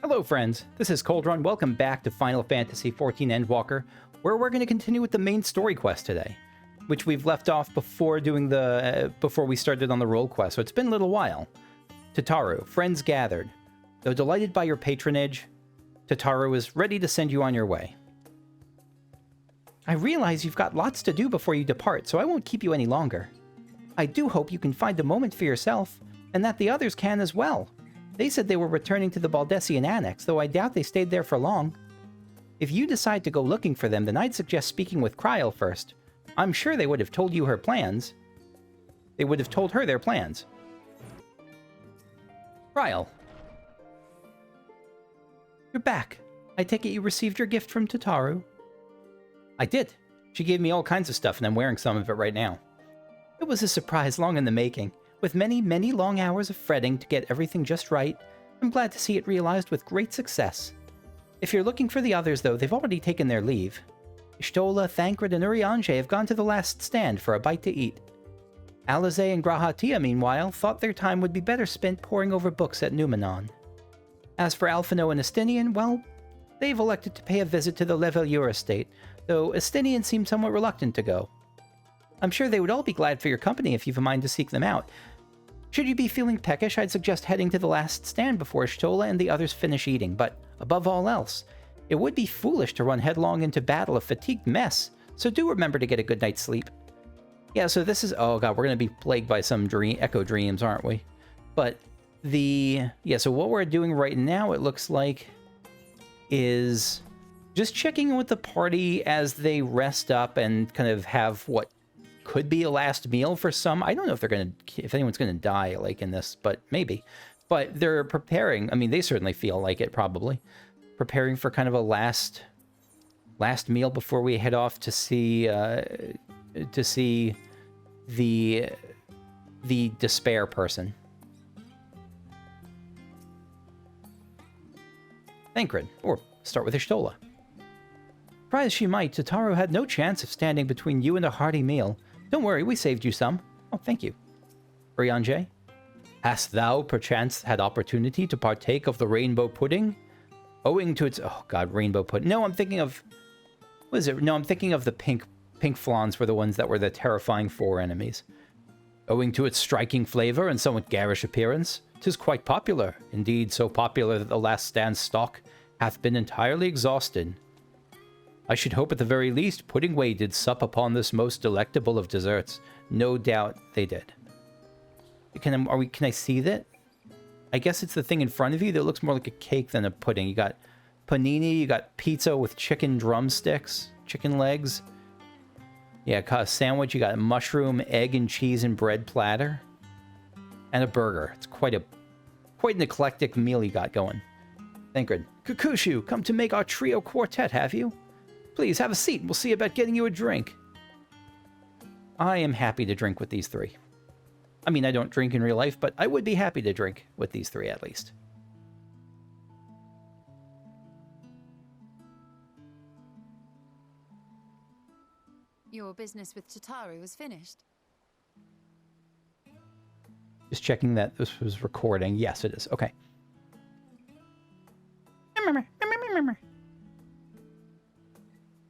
Hello friends, this is Coldrun. Welcome back to Final Fantasy XIV Endwalker, where we're going to continue with the main story quest today, which we've left off before doing before we started on the role quest, so it's been a little while. Tataru, friends gathered. Though delighted by your patronage, Tataru is ready to send you on your way. I realize you've got lots to do before you depart, so I won't keep you any longer. I do hope you can find a moment for yourself, and that the others can as well. They said they were returning to the Baldessian Annex, though I doubt they stayed there for long. If you decide to go looking for them, then I'd suggest speaking with Kryl first. I'm sure they would have told you her plans. They would have told her their plans. Kryl. You're back. I take it you received your gift from Tataru? I did. She gave me all kinds of stuff, and I'm wearing some of it right now. It was a surprise long in the making. With many, many long hours of fretting to get everything just right, I'm glad to see it realized with great success. If you're looking for the others, though, they've already taken their leave. Y'shtola, Thancred, and Urianger have gone to the last stand for a bite to eat. Alize and Grahatia, meanwhile, thought their time would be better spent poring over books at Numenon. As for Alphino and Estinian, well, they've elected to pay a visit to the Levelure estate, though Estinian seemed somewhat reluctant to go. I'm sure they would all be glad for your company if you've a mind to seek them out. Should you be feeling peckish, I'd suggest heading to the last stand before Y'shtola and the others finish eating, but above all else, it would be foolish to run headlong into battle a fatigued mess, so do remember to get a good night's sleep. Yeah, so this is... oh god, we're going to be plagued by some echo dreams, aren't we? But yeah, so what we're doing right now, it looks like, is just checking in with the party as they rest up and kind of have what could be a last meal for some. I don't know if anyone's gonna die like in this, but maybe. But they're preparing. I mean, they certainly feel like it, probably preparing for kind of a last meal before we head off to see the despair person. Thancred, or start with Y'shtola. Try as she might, Tataru had no chance of standing between you and a hearty meal. Don't worry, we saved you some. Oh, thank you. Urianger, hast thou perchance had opportunity to partake of the rainbow pudding? Owing to its... oh god, rainbow pudding. No, I'm thinking of... what is it? No, I'm thinking of the pink flans were the ones that were the terrifying four enemies. Owing to its striking flavor and somewhat garish appearance, 'tis quite popular. Indeed, so popular that the last stand stock hath been entirely exhausted. I should hope at the very least Puddingway did sup upon this most delectable of desserts. No doubt they did. Can I see that? I guess it's the thing in front of you that looks more like a cake than a pudding. You got panini, you got pizza with chicken drumsticks, chicken legs. Yeah, a sandwich, you got a mushroom, egg and cheese and bread platter. And a burger. It's quite an eclectic meal you got going. Thancred. Kukushu, come to make our trio quartet, have you? Please, have a seat. We'll see about getting you a drink. I am happy to drink with these three. I mean, I don't drink in real life, but I would be happy to drink with these three, at least. Your business with Tataru was finished. Just checking that this was recording. Yes, it is. Okay.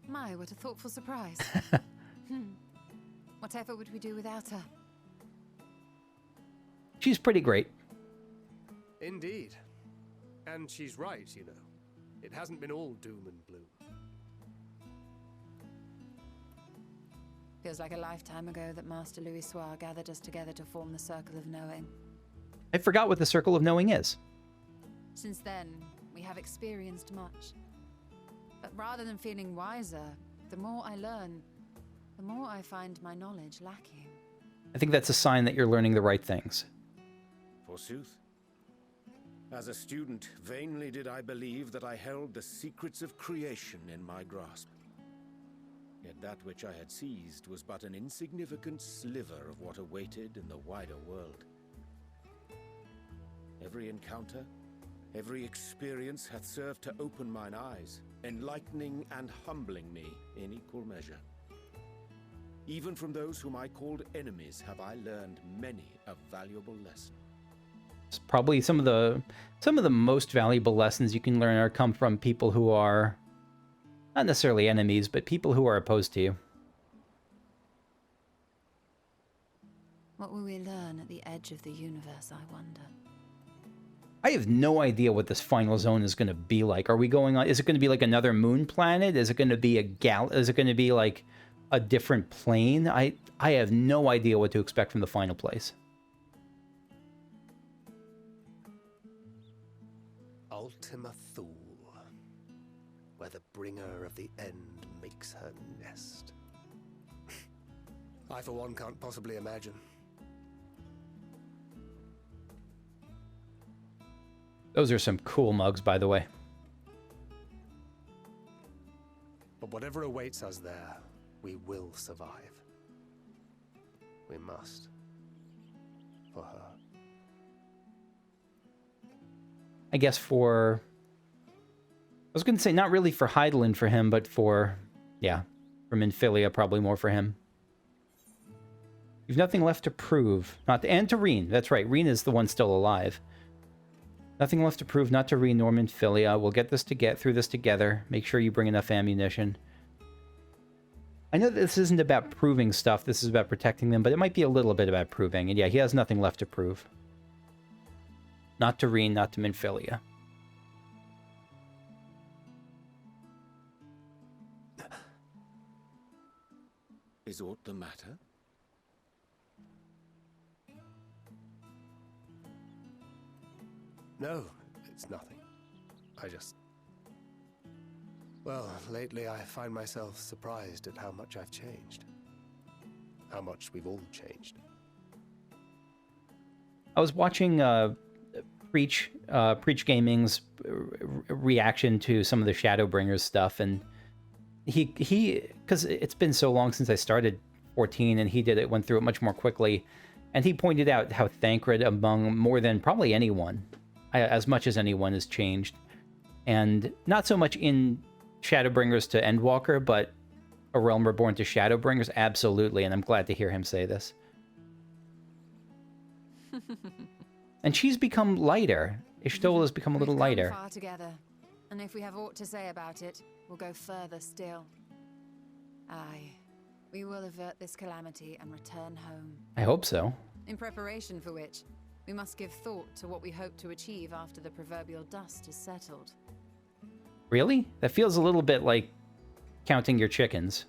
My, what a thoughtful surprise. Whatever would we do without her? She's pretty great. Indeed. And she's right, you know. It hasn't been all doom and gloom. Feels like a lifetime ago that Master Louis Soir gathered us together to form the Circle of Knowing. I forgot what the Circle of Knowing is. Since then, we have experienced much. But rather than feeling wiser, the more I learn, the more I find my knowledge lacking. I think that's a sign that you're learning the right things. Forsooth. As a student, vainly did I believe that I held the secrets of creation in my grasp. Yet that which I had seized was but an insignificant sliver of what awaited in the wider world. Every encounter, every experience hath served to open mine eyes, enlightening and humbling me in equal measure. Even from those whom I called enemies have I learned many a valuable lesson. It's probably some of Some of the most valuable lessons you can learn are come from people who are not necessarily enemies, but people who are opposed to you. What will we learn at the edge of the universe, I wonder? I have no idea what this final zone is going to be like. Are we going on? Is it going to be like another moon planet? Is it going to be is it going to be like a different plane? I have no idea what to expect from the final place. Ultima Thule, where the bringer of the end makes her nest. I, for one, can't possibly imagine. Those are some cool mugs, by the way. But whatever awaits us there, we will survive. We must. For her. I guess for... I was going to say not really for Hydaelyn for him, but for... Yeah, for Minfilia, probably more for him. You've nothing left to prove. And to Reen. That's right, Reen is the one still alive. Nothing left to prove, not to Reen nor Minfilia. We'll get through this together. Make sure you bring enough ammunition. I know that this isn't about proving stuff. This is about protecting them, but it might be a little bit about proving. And yeah, he has nothing left to prove. Not to Reen, not to Minfilia. Is aught the matter? No, it's nothing. I just... Well, lately I find myself surprised at how much I've changed. How much we've all changed. I was watching Preach Gaming's reaction to some of the Shadowbringers stuff, and he because it's been so long since I started 14, and he went through it much more quickly, and he pointed out how Thancred, among more than probably anyone, as much as anyone, has changed, and not so much in Shadowbringers to Endwalker, but A Realm Reborn to Shadowbringers, absolutely, and I'm glad to hear him say this. And she's become lighter. Ishtola has become a little lighter. We've come far together, and if we have aught to say about it, we'll go further still. Aye, we will avert this calamity and return home. I hope so. In preparation for which, we must give thought to what we hope to achieve after the proverbial dust is settled. Really? That feels a little bit like counting your chickens.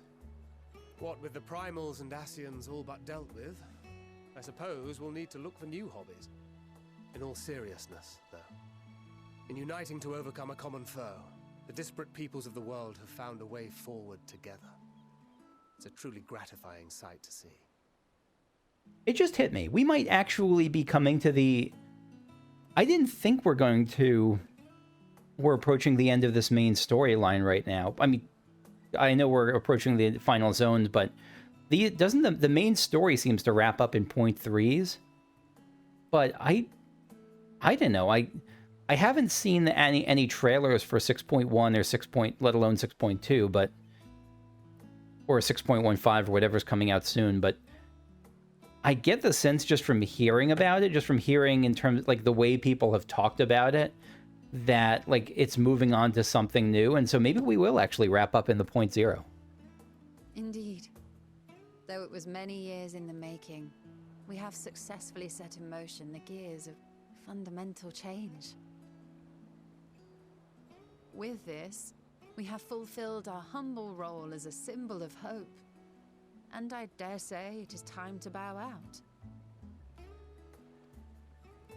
What with the primals and Ascians all but dealt with, I suppose we'll need to look for new hobbies. In all seriousness, though, in uniting to overcome a common foe, the disparate peoples of the world have found a way forward together. It's a truly gratifying sight to see. It just hit me. We might actually be coming to the... I didn't think we're approaching the end of this main storyline right now. I mean, I know we're approaching the final zones, but doesn't the main story seems to wrap up in point threes? But I don't know. I haven't seen any trailers for 6.1 or 6. Let alone 6.2, but or 6.15 or whatever's coming out soon. But I get the sense just from hearing about it, just from hearing in terms of, like, the way people have talked about it, that like it's moving on to something new, and so maybe we will actually wrap up in the point zero. Indeed. Though it was many years in the making, we have successfully set in motion the gears of fundamental change. With this, we have fulfilled our humble role as a symbol of hope. And I dare say it is time to bow out.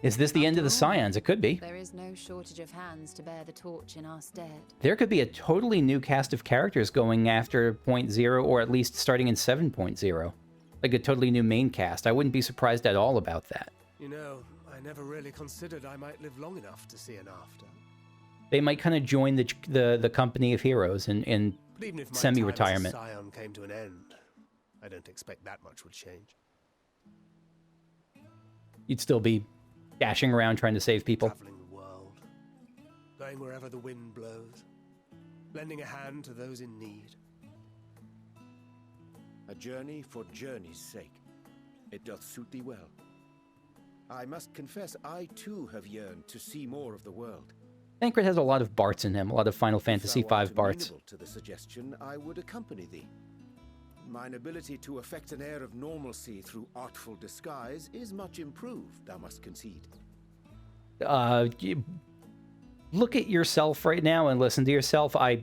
Is this the end of the Scions? It could be. There is no shortage of hands to bear the torch in our stead. There could be a totally new cast of characters going after 0.0, or at least starting in 7.0. Like a totally new main cast. I wouldn't be surprised at all about that. You know, I never really considered I might live long enough to see an after. They might kind of join the company of heroes in But even if my semi-retirement. time as a Scion came to an end, I don't expect that much would change. You'd still be dashing around trying to save people. Traveling the world, going wherever the wind blows, lending a hand to those in need. A journey for journey's sake. It doth suit thee well. I must confess I too have yearned to see more of the world. Thancred has a lot of Barts in him, a lot of Final If Fantasy thou art V Barts. amenable to the suggestion, I would accompany thee. Mine ability to affect an air of normalcy through artful disguise is much improved, thou must concede. Look at yourself right now and listen to yourself. Well,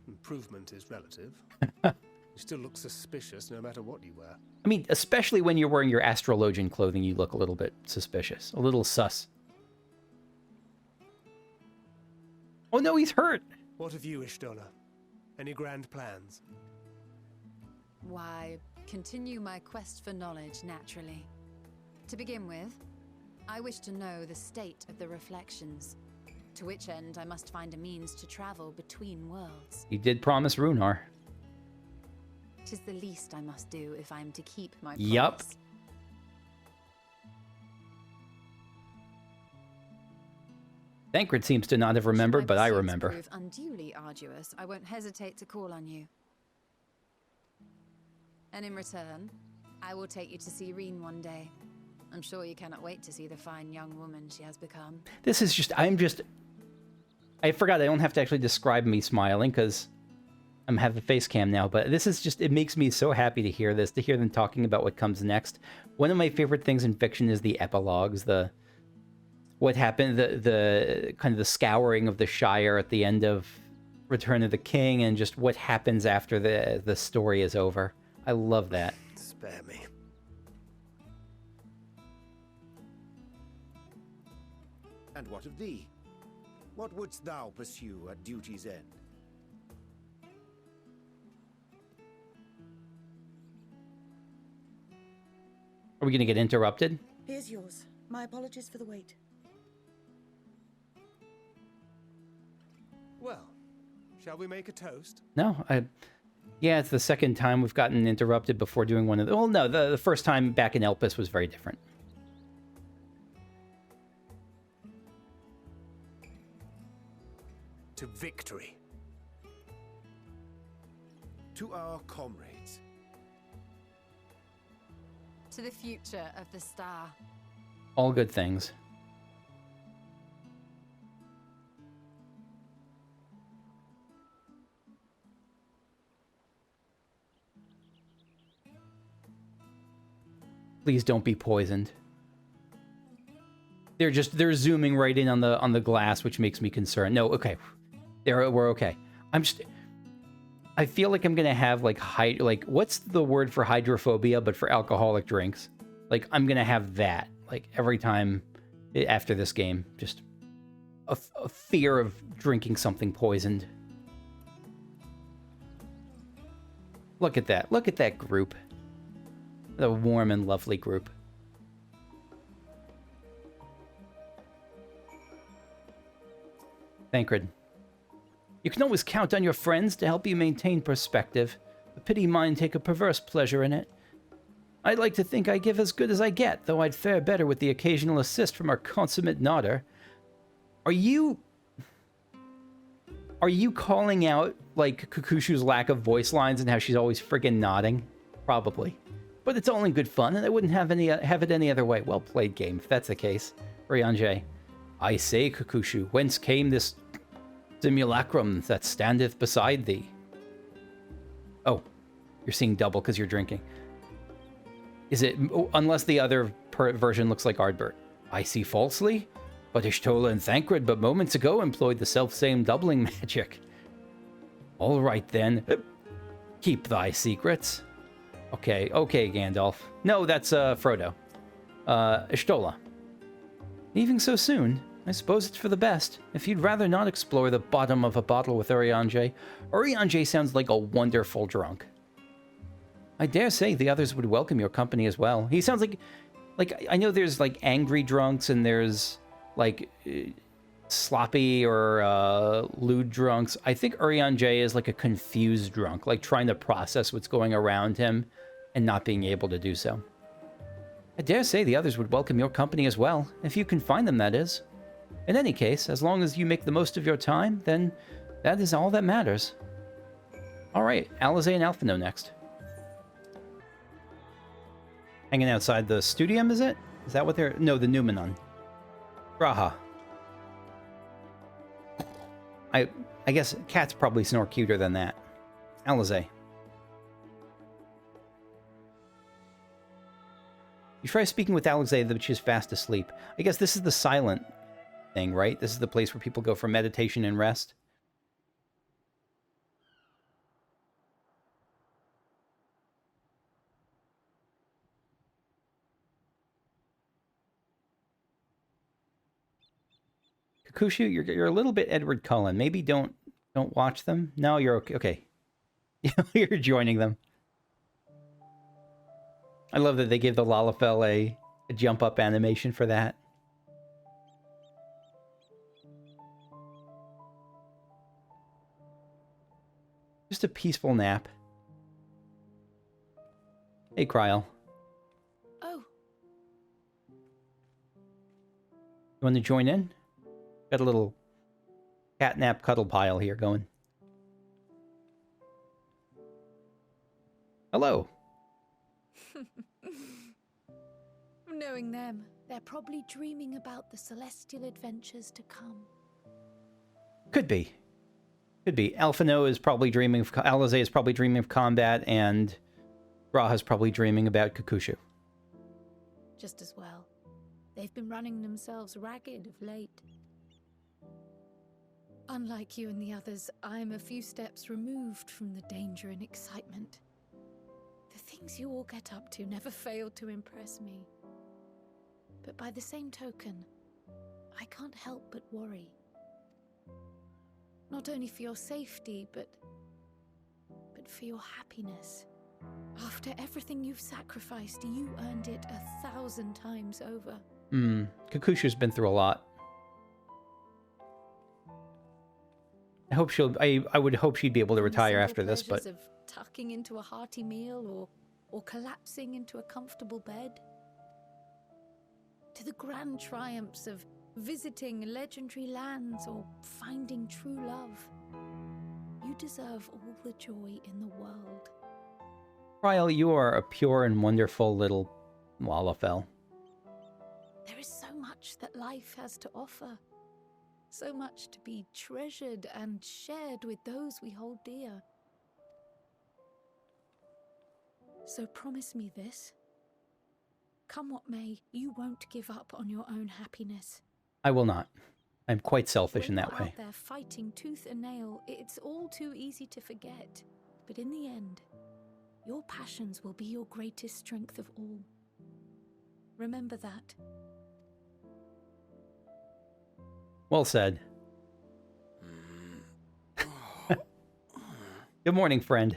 improvement is relative. You still look suspicious no matter what you wear. I mean, especially when you're wearing your astrologian clothing, you look a little bit suspicious, a little sus. Oh no, he's hurt. What of you, Y'shtola? Any grand plans? Why, continue my quest for knowledge naturally. To begin with, I wish to know the state of the reflections, to which end I must find a means to travel between worlds. He did promise Runar. 'Tis the least I must do if I am to keep my Yup. promise. Thancred seems to not have remembered, but I Should my remember. pursuits prove unduly arduous, I won't hesitate to call on you. And in return, I will take you to see Reen one day. I'm sure you cannot wait to see the fine young woman she has become. This is just, I forgot I don't have to actually describe me smiling because I have a face cam now, but this is just, it makes me so happy to hear this, to hear them talking about what comes next. One of my favorite things in fiction is the epilogues, what happened, the kind of the scouring of the Shire at the end of Return of the King, and just what happens after the story is over. I love that. Spare me. And what of thee? What wouldst thou pursue at duty's end? Are we going to get interrupted? Here's yours. My apologies for the wait. Well, shall we make a toast? No, yeah, it's the second time we've gotten interrupted before doing one of the... Well, no, the first time back in Elpis was very different. To victory. To our comrades. To the future of the star. All good things. Please don't be poisoned. They're zooming right in on the glass, which makes me concerned. No, okay. We're okay. I feel like I'm gonna have like what's the word for hydrophobia but for alcoholic drinks? Like I'm gonna have that like every time after this game, just a fear of drinking something poisoned. Look at that. Look at that group. The warm and lovely group. Thancred. You can always count on your friends to help you maintain perspective. A pity mine take a perverse pleasure in it. I'd like to think I give as good as I get, though I'd fare better with the occasional assist from our consummate nodder. Are you calling out, like, Kukushu's lack of voice lines and how she's always friggin' nodding? Probably. But it's all in good fun, and I wouldn't have it any other way. Well played, game, if that's the case. Ryanje. I say, Kukushu, whence came this simulacrum that standeth beside thee? Oh, you're seeing double because you're drinking. Is it... unless the other version looks like Ardbert. I see falsely? But Y'shtola and Thancred but moments ago employed the self-same doubling magic. All right, then. Keep thy secrets. Okay, Gandalf. No, that's, Frodo. Y'shtola. Leaving so soon? I suppose it's for the best. If you'd rather not explore the bottom of a bottle with Urianger. Urianger sounds like a wonderful drunk. I dare say the others would welcome your company as well. He sounds like I know there's, like, angry drunks and there's, like, sloppy or lewd drunks. I think Urianger is like a confused drunk, like trying to process what's going around him and not being able to do so. I dare say the others would welcome your company as well, if you can find them, that is. In any case, as long as you make the most of your time, then that is all that matters. Alright, Alizé and Alphino next. Hanging outside the studium, is it? Is that what they're... No, the Numenon. Raha. I guess cats probably snore cuter than that. Alizé. You try speaking with Alizé, but she's fast asleep. I guess this is the silent thing, right? This is the place where people go for meditation and rest. Kakushu, you're a little bit Edward Cullen. Maybe don't watch them. No, you're okay. Okay, you're joining them. I love that they gave the Lalafell a jump up animation for that. Just a peaceful nap. Hey, Kryl. Oh, You want to join in? Got a little catnap cuddle pile here going. Hello. Knowing them, they're probably dreaming about the celestial adventures to come. Could be. Could be. Alphino is probably dreaming of... Alizé is probably dreaming of combat, and Raha's probably dreaming about Kakushu. Just as well. They've been running themselves ragged of late. Unlike you and the others, I'm a few steps removed from the danger and excitement. The things you all get up to never fail to impress me. But by the same token, I can't help but worry. Not only for your safety, but for your happiness. After everything you've sacrificed, you earned it 1,000 times over. Kakushu's been through a lot. I hope I would hope she'd be able to From the retire simple after this, but... pleasures of tucking into a hearty meal or collapsing into a comfortable bed, to the grand triumphs of visiting legendary lands or finding true love. You deserve all the joy in the world. Kryl, you are a pure and wonderful little Lalafell. There is so much that life has to offer. So much to be treasured and shared with those we hold dear. So promise me this. Come what may, you won't give up on your own happiness. I will not. I'm quite selfish in When that you're way. out there fighting tooth and nail, it's all too easy to forget. But in the end, your passions will be your greatest strength of all. Remember that. Well said. Good morning, friend.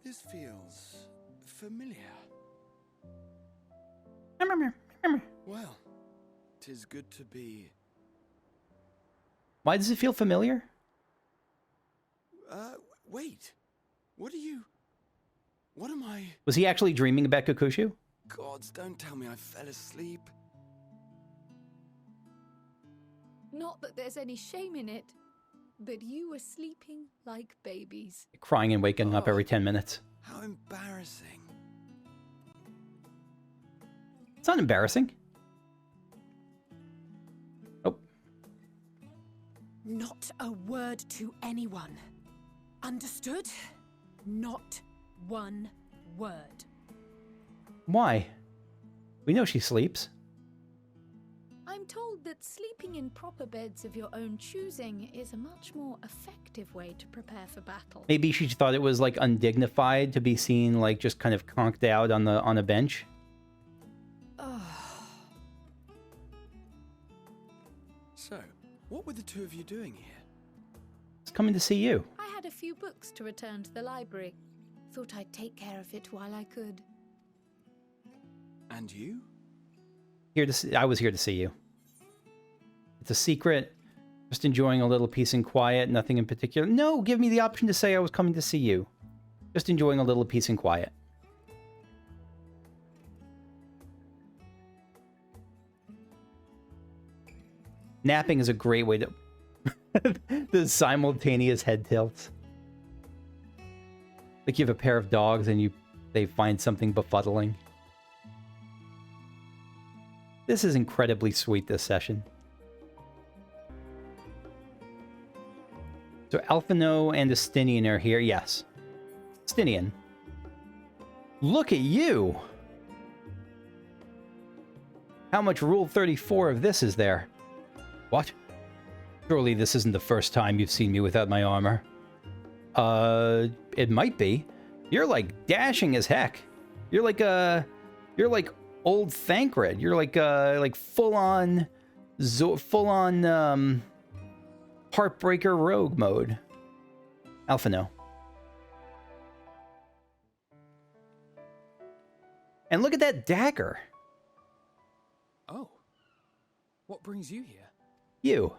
This feels familiar. Well, 'tis good to be. Why does it feel familiar? Wait. What am I? Was he actually dreaming about Kakushu? Gods, don't tell me I fell asleep. Not that there's any shame in it, but you were sleeping like babies. Crying and waking up every 10 minutes. How embarrassing. It's not embarrassing. Oh. Not a word to anyone. Understood? Not one word. Why? We know she sleeps. I'm told that sleeping in proper beds of your own choosing is a much more effective way to prepare for battle. Maybe she thought it was like undignified to be seen like just kind of conked out on a bench. So, what were the two of you doing here? It's coming to see you. I had a few books to return to the library. Thought I'd take care of it while I could. And you? I was here to see you. It's a secret. Just enjoying a little peace and quiet. Nothing in particular. No, give me the option to say I was coming to see you. Just enjoying a little peace and quiet. Napping is a great way to... the simultaneous head tilts. Like you have a pair of dogs and they find something befuddling. This is incredibly sweet, this session. So Alphino and Estinian are here. Yes. Estinian. Look at you! How much Rule 34 of this is there? What? Surely this isn't the first time you've seen me without my armor. It might be. You're like dashing as heck. You're like old Thancred. You're like full on Heartbreaker rogue mode. Alphino. And look at that dagger. Oh. What brings you here? You.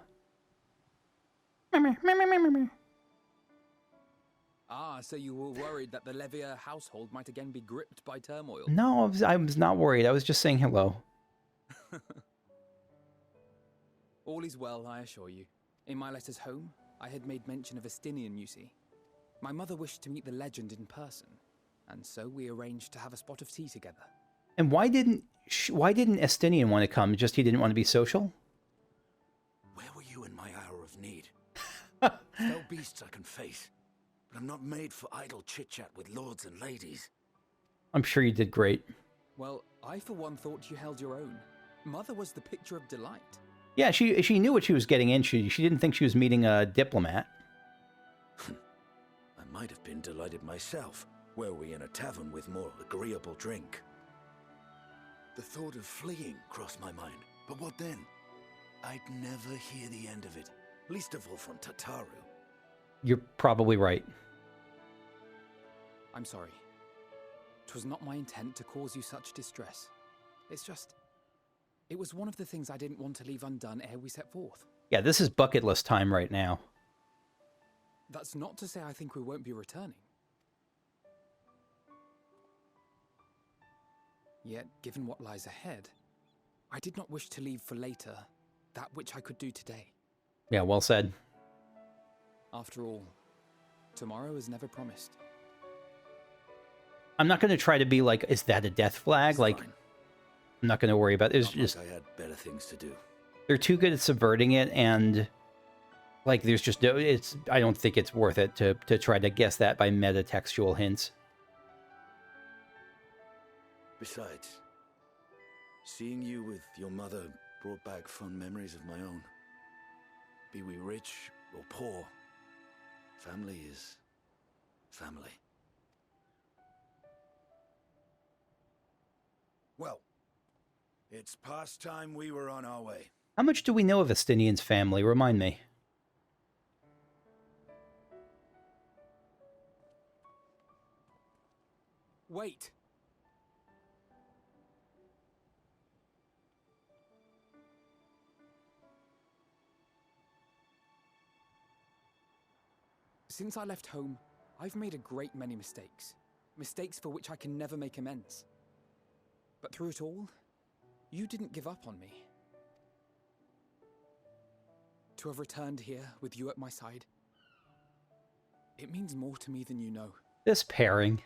Ah, so you were worried that the Levier household might again be gripped by turmoil. No, I was not worried. I was just saying hello. All is well, I assure you. In my letters home, I had made mention of Estinian, you see. My mother wished to meet the legend in person, and so we arranged to have a spot of tea together. And why didn't Estinian want to come? Just he didn't want to be social? Where were you in my hour of need? Fell beasts I can face, but I'm not made for idle chit-chat with lords and ladies. I'm sure you did great. Well, I for one thought you held your own. Mother was the picture of delight. Yeah, she knew what she was getting into. She didn't think she was meeting a diplomat. I might have been delighted myself, were we in a tavern with more agreeable drink. The thought of fleeing crossed my mind, but what then? I'd never hear the end of it, least of all from Tataru. You're probably right. I'm sorry. 'Twas not my intent to cause you such distress. It's just... It was one of the things I didn't want to leave undone ere we set forth. Yeah, this is bucket list time right now. That's not to say I think we won't be returning. Yet, given what lies ahead, I did not wish to leave for later that which I could do today. Yeah, well said. After all, tomorrow is never promised. I'm not going to try to be like, is that a death flag? It's Like, fine. I'm not going to worry about it. It's Not just, like I had better things to do. they're too good at subverting it, and like, there's just no, I don't think it's worth it to try to guess that by meta-textual hints. Besides, seeing you with your mother brought back fond memories of my own. Be we rich or poor, family is family. Well, it's past time we were on our way. How much do we know of Estinian's family? Remind me. Wait! Since I left home, I've made a great many mistakes. Mistakes for which I can never make amends. But through it all, you didn't give up on me. To have returned here with you at my side, it means more to me than you know. This pairing.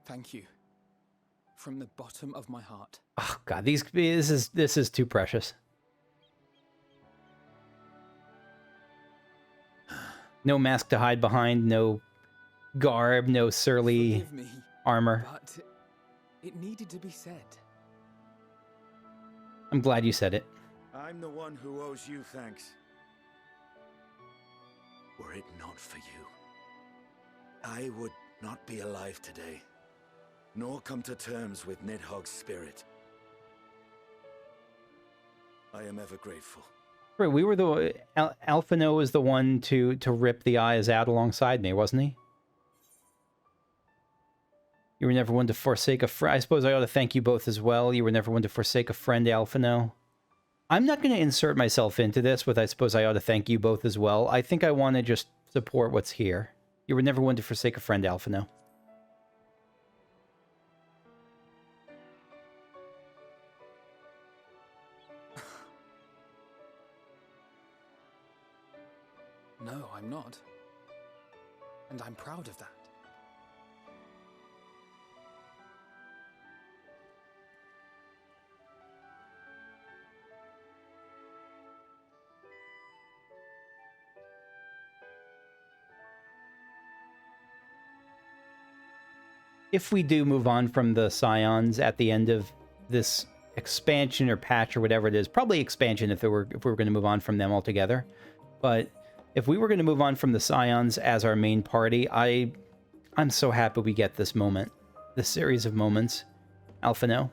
Thank you. From the bottom of my heart. Oh god, this is too precious. No mask to hide behind, no garb, no surly Forgive me, armor. but it needed to be said. I'm glad you said it. I'm the one who owes you thanks. Were it not for you, I would not be alive today, nor come to terms with Nidhogg's spirit. I am ever grateful. Right, we were the Alphino was the one to rip the eyes out alongside me, wasn't he? You were never one to forsake a friend. I suppose I ought to thank you both as well. You were never one to forsake a friend, Alphino. I'm not going to insert myself into this with I suppose I ought to thank you both as well. I think I want to just support what's here. You were never one to forsake a friend, Alphino. not. And I'm proud of that. If we do move on from the Scions at the end of this expansion or patch or whatever it is, probably expansion if we were going to move on from them altogether. But if we were going to move on from the Scions as our main party, I'm so happy we get this moment, this series of moments. Alphino.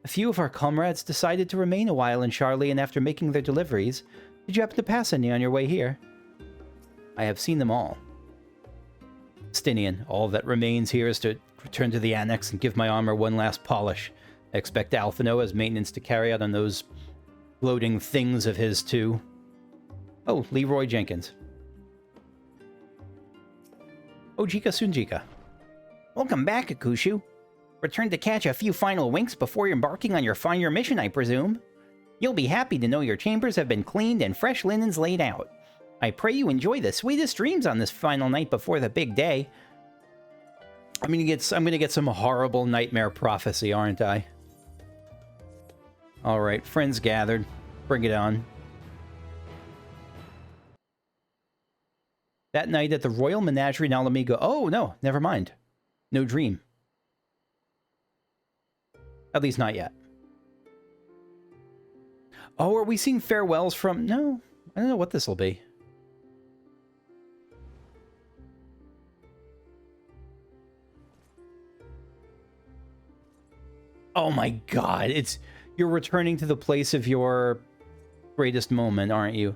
A few of our comrades decided to remain a while in Charlie, and after making their deliveries, did you happen to pass any on your way here? I have seen them all. Stinian, all that remains here is to return to the Annex and give my armor one last polish. I expect Alphino has maintenance to carry out on those gloating things of his, too. Oh, Leroy Jenkins. Ojika Sunjika. Welcome back, Akushu. Returned to catch a few final winks before embarking on your final mission, I presume. You'll be happy to know your chambers have been cleaned and fresh linens laid out. I pray you enjoy the sweetest dreams on this final night before the big day. I'm gonna get some horrible nightmare prophecy, aren't I? All right, friends gathered. Bring it on. That night at the Royal Menagerie in Alamigo. Oh, no, never mind. No dream. At least not yet. Oh, are we seeing farewells from... No, I don't know what this will be. Oh my god, you're returning to the place of your greatest moment, aren't you?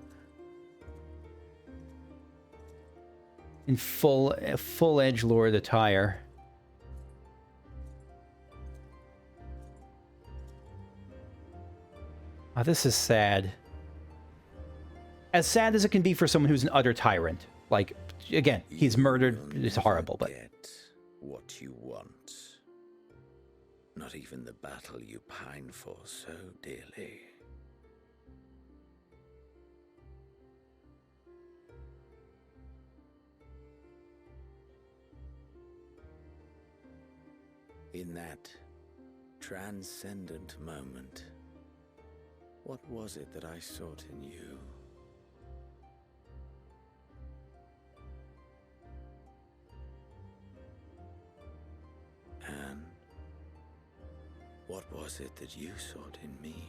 In full edgelord attire. Oh, this is sad. As sad as it can be for someone who's an utter tyrant. Like, again, he's murdered. It's horrible, but... Get what you want. Not even the battle you pine for so dearly. In that transcendent moment, what was it that I sought in you? And what was it that you sought in me?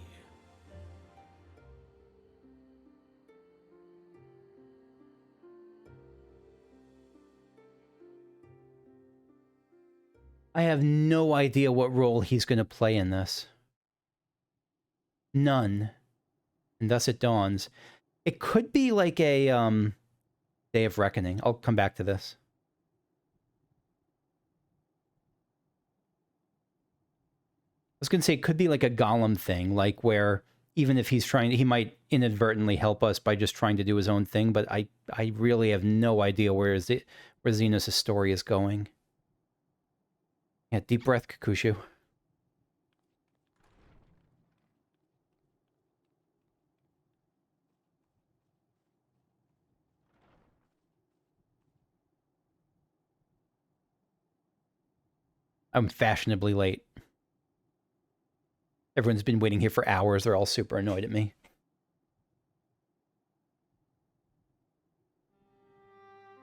I have no idea what role he's going to play in this. None. And thus it dawns. It could be like a Day of Reckoning. I'll come back to this. I was going to say it could be like a Gollum thing, like where even if he's trying, he might inadvertently help us by just trying to do his own thing, but I really have no idea where Xenos' story is going. Yeah, deep breath, Kakushu. I'm fashionably late. Everyone's been waiting here for hours. They're all super annoyed at me.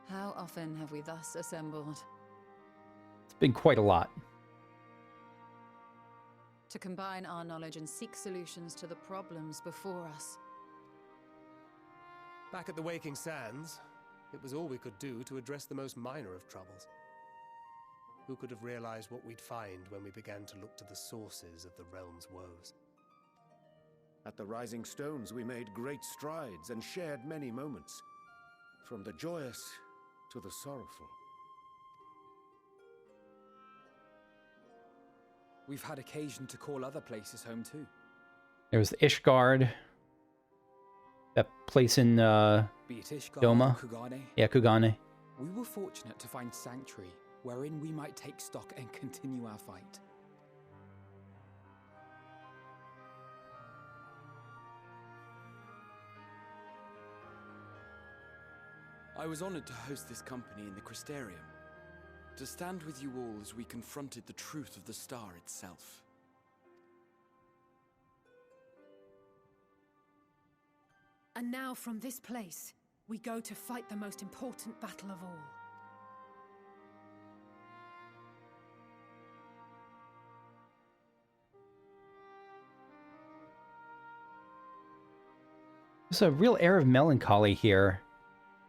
How often have we thus assembled? It's been quite a lot. To combine our knowledge and seek solutions to the problems before us. Back at the Waking Sands, it was all we could do to address the most minor of troubles. Who could have realized what we'd find when we began to look to the sources of the realm's woes? At the Rising Stones, we made great strides and shared many moments, from the joyous to the sorrowful. We've had occasion to call other places home too. There was Ishgard. That place in Be it Ishgard Doma. or Kugane. Yeah, Kugane. We were fortunate to find sanctuary, wherein we might take stock and continue our fight. I was honored to host this company in the Crystarium, to stand with you all as we confronted the truth of the star itself. And now from this place, we go to fight the most important battle of all. There's a real air of melancholy here.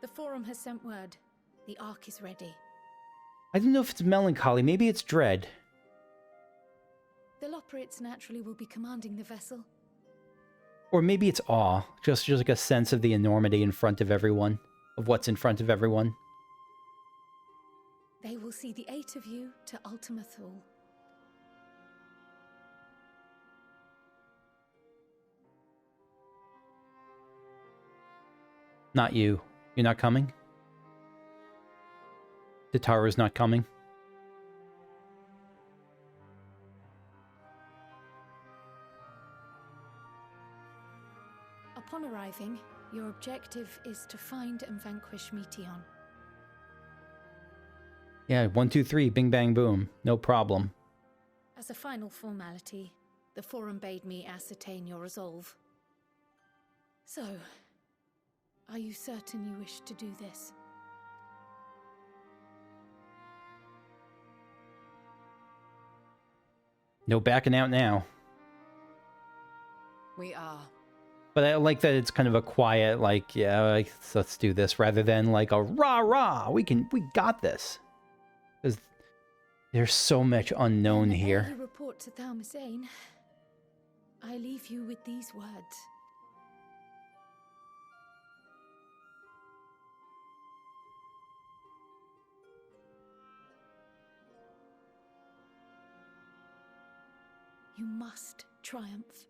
The Forum has sent word. The Ark is ready. I don't know if it's melancholy, maybe it's dread. The Loporrits naturally will be commanding the vessel. Or maybe it's awe, just like a sense of the enormity in front of everyone, of what's in front of everyone. They will see the 8 of you to Ultima Thule. Not you. You're not coming? Tataru's not coming? Upon arriving, your objective is to find and vanquish Meteon. Yeah, 1, 2, 3, bing bang boom. No problem. As a final formality, the Forum bade me ascertain your resolve. So, are you certain you wish to do this? No backing out now. We are. But I like that it's kind of a quiet, like, yeah, like, let's do this, rather than like a rah-rah, we got this. Because there's so much unknown here. You report to Thalmasane. I leave you with these words. You must triumph.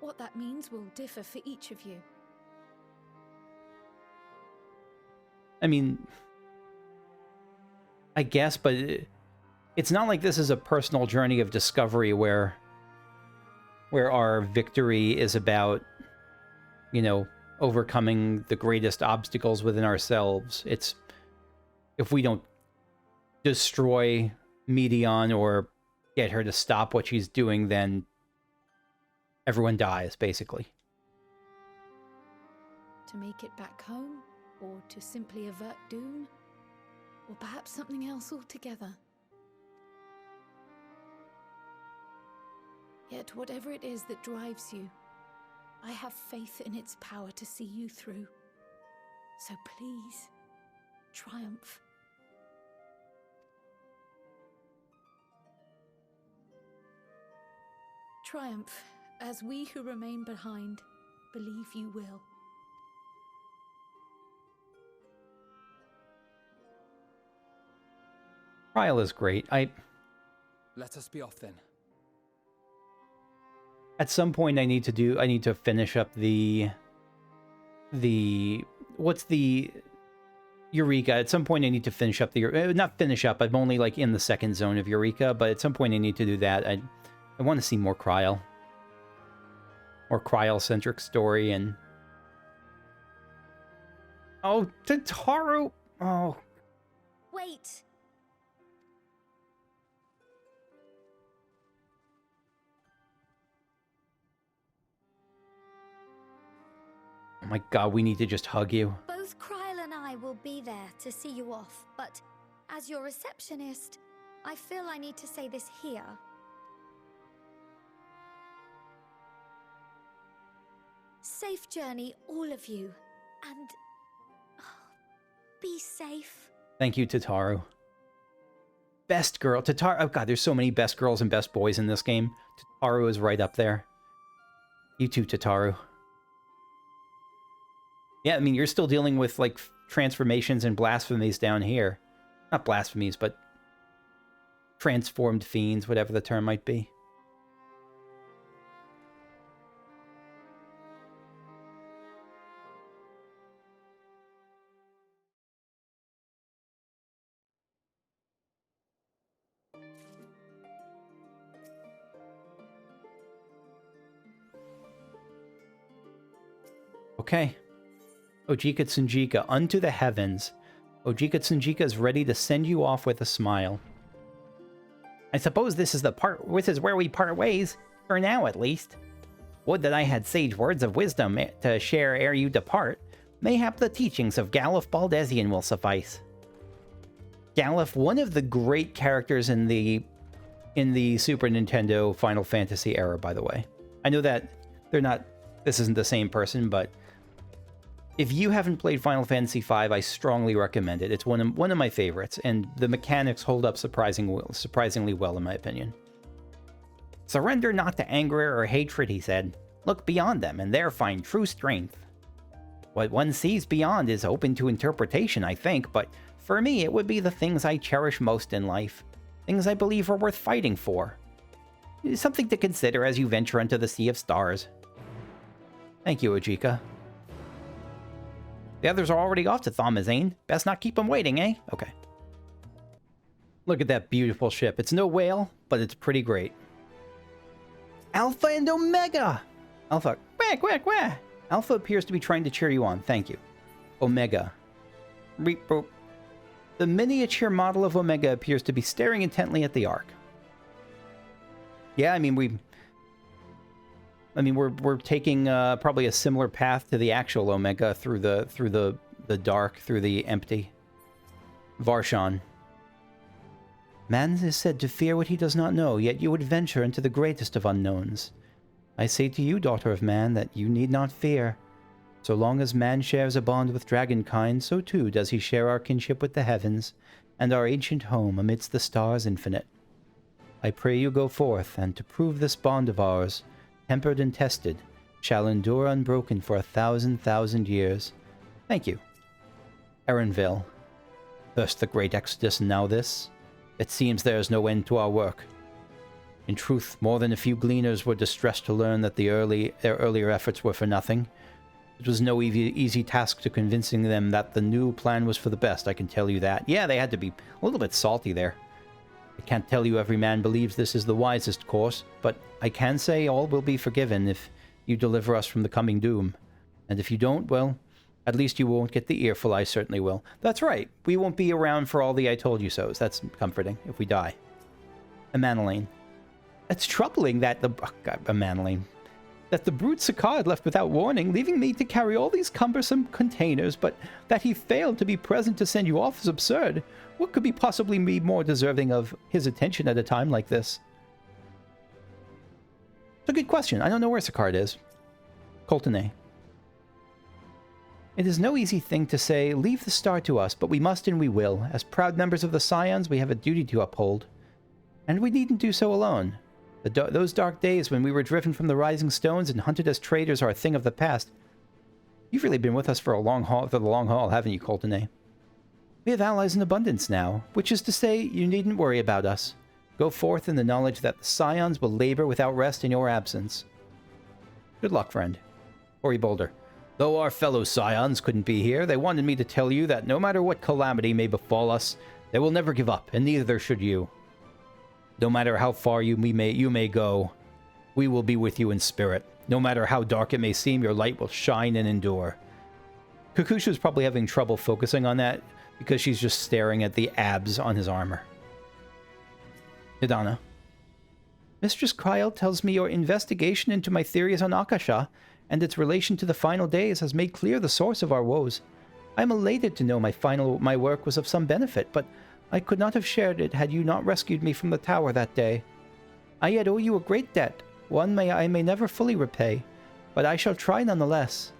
What that means will differ for each of you. I mean, I guess, but it's not like this is a personal journey of discovery where our victory is about, you know, overcoming the greatest obstacles within ourselves. It's if we don't destroy Meteon or get her to stop what she's doing, then everyone dies, basically. To make it back home, or to simply avert doom, or perhaps something else altogether. Yet whatever it is that drives you, I have faith in its power to see you through. So please, triumph. Triumph, as we who remain behind believe you will. Trial is great. Let us be off then. At some point I need to finish up the what's the Eureka. At some point I need to finish up the not finish up. I'm only like in the second zone of Eureka, but at some point I need to do that. I want to see more Kryl. More Kryl-centric story and... Oh, Tataru! Oh. Wait! Oh my god, we need to just hug you. Both Kryl and I will be there to see you off, but as your receptionist, I feel I need to say this here. Safe journey, all of you, and be safe. Thank you, Tataru. Best girl. Tataru. Oh god, there's so many best girls and best boys in this game. Tataru is right up there. You too, Tataru. Yeah, I mean, you're still dealing with, like, transformations and blasphemies down here. Not blasphemies, but transformed fiends, whatever the term might be. Okay. Ojika Tsunjika, unto the heavens. Ojika Tsunjika is ready to send you off with a smile. I suppose this is where we part ways, for now at least. Would that I had sage words of wisdom to share ere you depart. Mayhap the teachings of Galuf Baldesion will suffice. Galuf, one of the great characters in the Super Nintendo Final Fantasy era, by the way. I know that this isn't the same person, but if you haven't played Final Fantasy V, I strongly recommend it. It's one of my favorites, and the mechanics hold up surprisingly well, in my opinion. Surrender not to anger or hatred, he said. Look beyond them, and there find true strength. What one sees beyond is open to interpretation, I think, but for me, it would be the things I cherish most in life. Things I believe are worth fighting for. It's something to consider as you venture into the Sea of Stars. Thank you, Ojika. The others are already off to Thaumazein. Best not keep them waiting, eh? Okay. Look at that beautiful ship. It's no whale, but it's pretty great. Alpha and Omega! Alpha, quack, quack, quack! Alpha appears to be trying to cheer you on. Thank you. Omega. Reap, boop. The miniature model of Omega appears to be staring intently at the Ark. Yeah, I mean, we're taking probably a similar path to the actual Omega through the dark, through the empty. Varshan. Man is said to fear what he does not know, yet you would venture into the greatest of unknowns. I say to you, daughter of man, that you need not fear. So long as man shares a bond with dragonkind, so too does he share our kinship with the heavens, and our ancient home amidst the stars infinite. I pray you go forth, and to prove this bond of ours, tempered and tested, shall endure unbroken for 1,000,000 years. Thank you. Erenville. First the great exodus, and now this. It seems there is no end to our work. In truth, more than a few gleaners were distressed to learn that their earlier efforts were for nothing. It was no easy task to convincing them that the new plan was for the best, I can tell you that. Yeah, they had to be a little bit salty there. I can't tell you every man believes this is the wisest course, but I can say all will be forgiven if you deliver us from the coming doom. And if you don't, well, at least you won't get the earful. I certainly will. That's right. We won't be around for all the I told you so's. That's comforting if we die. Emet-Selch. It's troubling that Emet-Selch. That the brute Saccard left without warning, leaving me to carry all these cumbersome containers, but that he failed to be present to send you off is absurd. What could possibly be more deserving of his attention at a time like this? It's a good question. I don't know where Saccard is. Coltonay. It is no easy thing to say, leave the star to us, but we must and we will. As proud members of the Scions, we have a duty to uphold. And we needn't do so alone. Those dark days when we were driven from the Rising Stones and hunted as traitors are a thing of the past. You've really been with us for the long haul, haven't you, Coltonay? We have allies in abundance now, which is to say, you needn't worry about us. Go forth in the knowledge that the Scions will labor without rest in your absence. Good luck, friend. Ori Boulder. Though our fellow Scions couldn't be here, they wanted me to tell you that no matter what calamity may befall us, they will never give up, and neither should you. No matter how far you may go, we will be with you in spirit. No matter how dark it may seem, your light will shine and endure. Kakusha's probably having trouble focusing on that because she's just staring at the abs on his armor. Hidana. Mistress Kyle tells me your investigation into my theories on Akasha and its relation to the final days has made clear the source of our woes. I am elated to know my work was of some benefit, but I could not have shared it had you not rescued me from the tower that day. I yet owe you a great debt, one I may never fully repay, but I shall try nonetheless.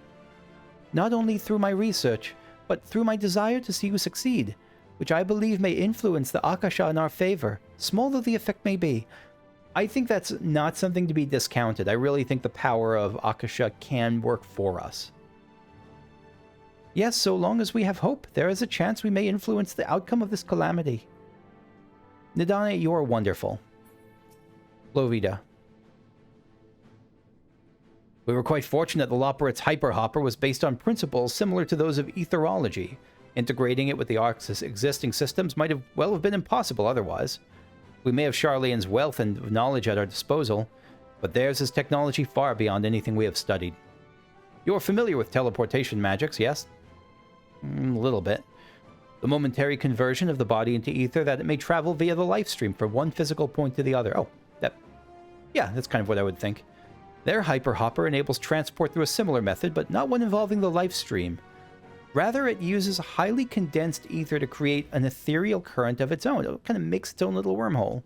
Not only through my research, but through my desire to see you succeed, which I believe may influence the Akasha in our favor, small though the effect may be. I think that's not something to be discounted. I really think the power of Akasha can work for us. Yes, so long as we have hope, there is a chance we may influence the outcome of this calamity. Nidane, you are wonderful. Lovida. We were quite fortunate the Loporit's hyperhopper was based on principles similar to those of etherology. Integrating it with the Ark's existing systems might have been impossible otherwise. We may have Charlene's wealth and knowledge at our disposal, but theirs is technology far beyond anything we have studied. You are familiar with teleportation magics, yes? A little bit. The momentary conversion of the body into ether that it may travel via the life stream from one physical point to the other. Oh, yeah, that's kind of what I would think. Their hyperhopper enables transport through a similar method, but not one involving the life stream. Rather, it uses a highly condensed ether to create an ethereal current of its own. It kind of makes its own little wormhole.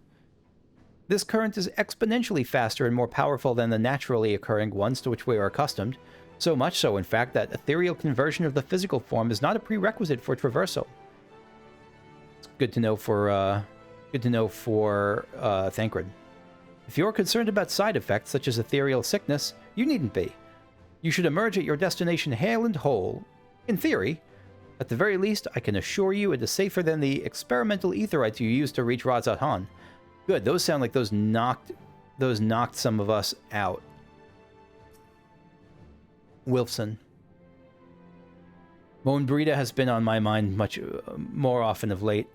This current is exponentially faster and more powerful than the naturally occurring ones to which we are accustomed. So much so, in fact, that ethereal conversion of the physical form is not a prerequisite for traversal. It's good to know for Thancred. If you're concerned about side effects such as ethereal sickness, you needn't be. You should emerge at your destination hale and whole. In theory, at the very least, I can assure you it is safer than the experimental Aetherites you used to reach Razat-Han. Good, those sound like those knocked some of us out. Wilfson. Moan Brita has been on my mind much more often of late.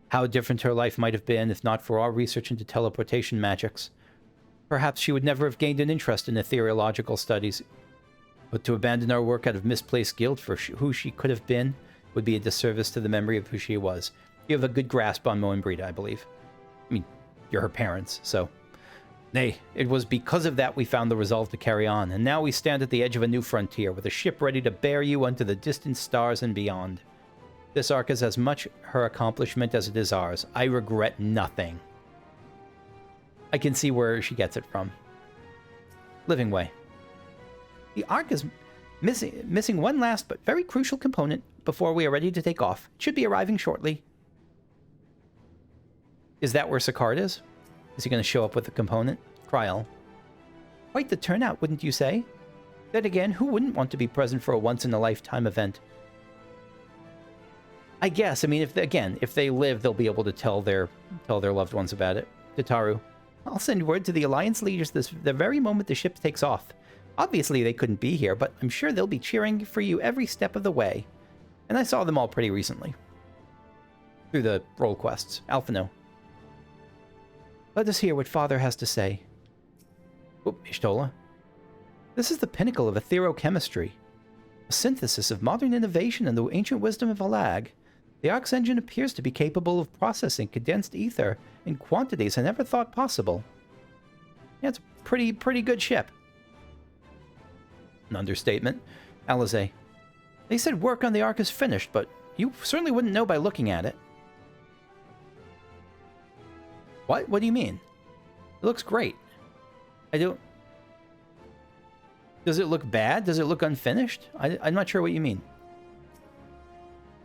How different her life might have been if not for our research into teleportation magics. Perhaps she would never have gained an interest in ethereological studies, but to abandon our work out of misplaced guilt for who she could have been would be a disservice to the memory of who she was. You have a good grasp on Moan Brita, I believe. I mean, you're her parents, so... Nay, it was because of that we found the resolve to carry on, and now we stand at the edge of a new frontier, with a ship ready to bear you unto the distant stars and beyond. This arc is as much her accomplishment as it is ours. I regret nothing. I can see where she gets it from. Living Way. The arc is missing one last but very crucial component before we are ready to take off. It should be arriving shortly. Is that where Sicard is? Is he going to show up with the component? Kryl. Quite the turnout, wouldn't you say? Then again, who wouldn't want to be present for a once-in-a-lifetime event? I guess. I mean, if they live, they'll be able to tell their loved ones about it. Tataru. I'll send word to the Alliance leaders the very moment the ship takes off. Obviously, they couldn't be here, but I'm sure they'll be cheering for you every step of the way. And I saw them all pretty recently. Through the role quests. Alphino. Let us hear what Father has to say. Oop, Ishtola. This is the pinnacle of etherochemistry. A synthesis of modern innovation and the ancient wisdom of Alag. The Ark's engine appears to be capable of processing condensed ether in quantities I never thought possible. Yeah, it's a pretty good ship. An understatement. Alize. They said work on the Ark is finished, but you certainly wouldn't know by looking at it. What? What do you mean? It looks great. I don't... Does it look bad? Does it look unfinished? I'm not sure what you mean.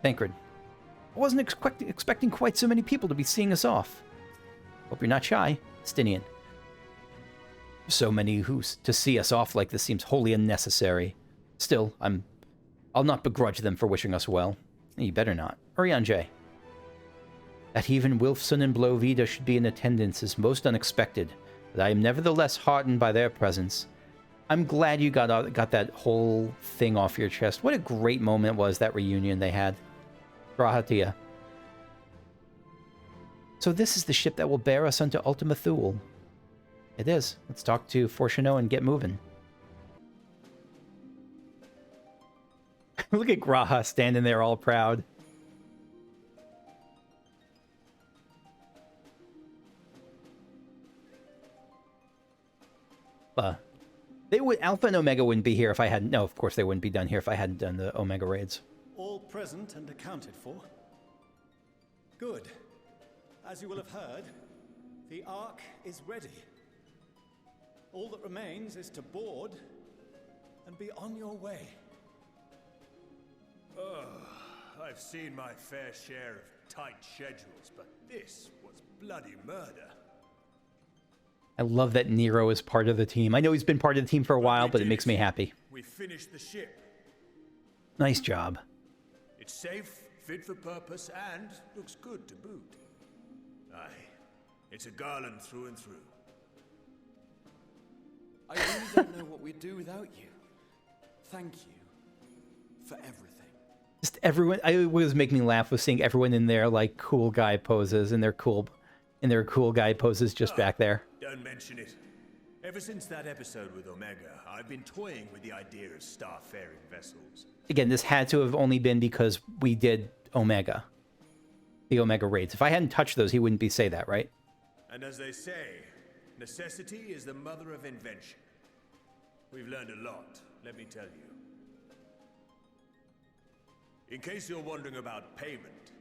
Thancred. I wasn't expecting quite so many people to be seeing us off. Hope you're not shy. Stinian. So many to see us off like this seems wholly unnecessary. Still, I'll not begrudge them for wishing us well. You better not. Urianger. That even Wilfson and Blovida should be in attendance is most unexpected, but I am nevertheless heartened by their presence. I'm glad you got that whole thing off your chest. What a great moment was that reunion they had. Rahatia. So this is the ship that will bear us unto Ultima Thule. It is. Let's talk to Fortuno and get moving. Look at Graha standing there all proud. They would Alpha and Omega wouldn't be here if I hadn't. No, of course they wouldn't be done here if I hadn't done the Omega raids. All present and accounted for. Good. As you will have heard, the Ark is ready. All that remains is to board and be on your way. I've seen my fair share of tight schedules, but this was bloody murder. I love that Nero is part of the team. I know he's been part of the team for a while, but it makes me happy. We finished the ship. Nice job. It's safe, fit for purpose, and looks good to boot. Aye, it's a Garland through and through. I really don't know what we'd do without you. Thank you for everything. Just everyone. It was making me laugh with seeing everyone in their like cool guy poses and their cool guy poses just back there. Don't mention it. Ever since that episode with Omega, I've been toying with the idea of star-faring vessels. Again, this had to have only been because we did Omega. The Omega raids. If I hadn't touched those, he wouldn't be say that, right? And as they say, necessity is the mother of invention. We've learned a lot, let me tell you. In case you're wondering about payment,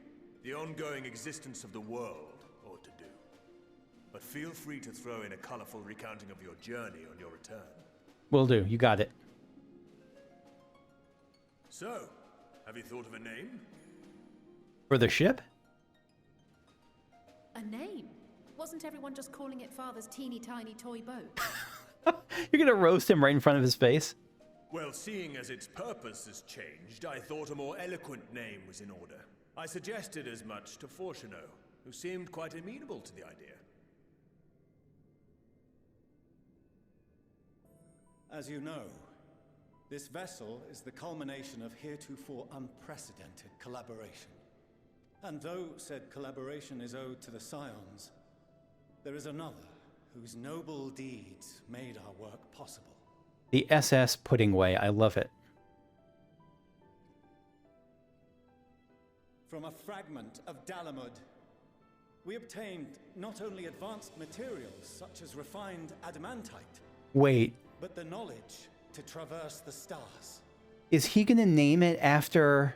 the ongoing existence of the world ought to do. But feel free to throw in a colorful recounting of your journey on your return. Will do. You got it. So, have you thought of a name? For the ship? A name? Wasn't everyone just calling it Father's teeny tiny toy boat? You're gonna roast him right in front of his face? Well, seeing as its purpose has changed, I thought a more eloquent name was in order. I suggested as much to Fortuno, who seemed quite amenable to the idea. As you know, this vessel is the culmination of heretofore unprecedented collaboration. And though said collaboration is owed to the Scions, there is another whose noble deeds made our work possible. The SS Pudding Way. I love it. From a fragment of Dalamud, we obtained not only advanced materials such as refined adamantite, Wait. but the knowledge to traverse the stars. Is he going to name it after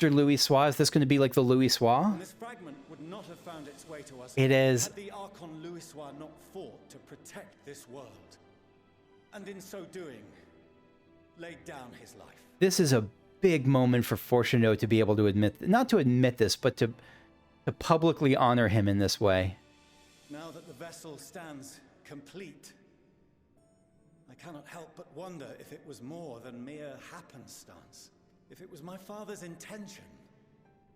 Louis Soir? Is this going to be like the Louis Soir? This fragment would not have found its way to us It is. had the Archon Louis Soir not fought to protect this world. And in so doing, laid down his life. This is a big moment for Fortuno to be able to admit, not to admit this, but to publicly honor him in this way. Now that the vessel stands complete, I cannot help but wonder if it was more than mere happenstance. If it was my father's intention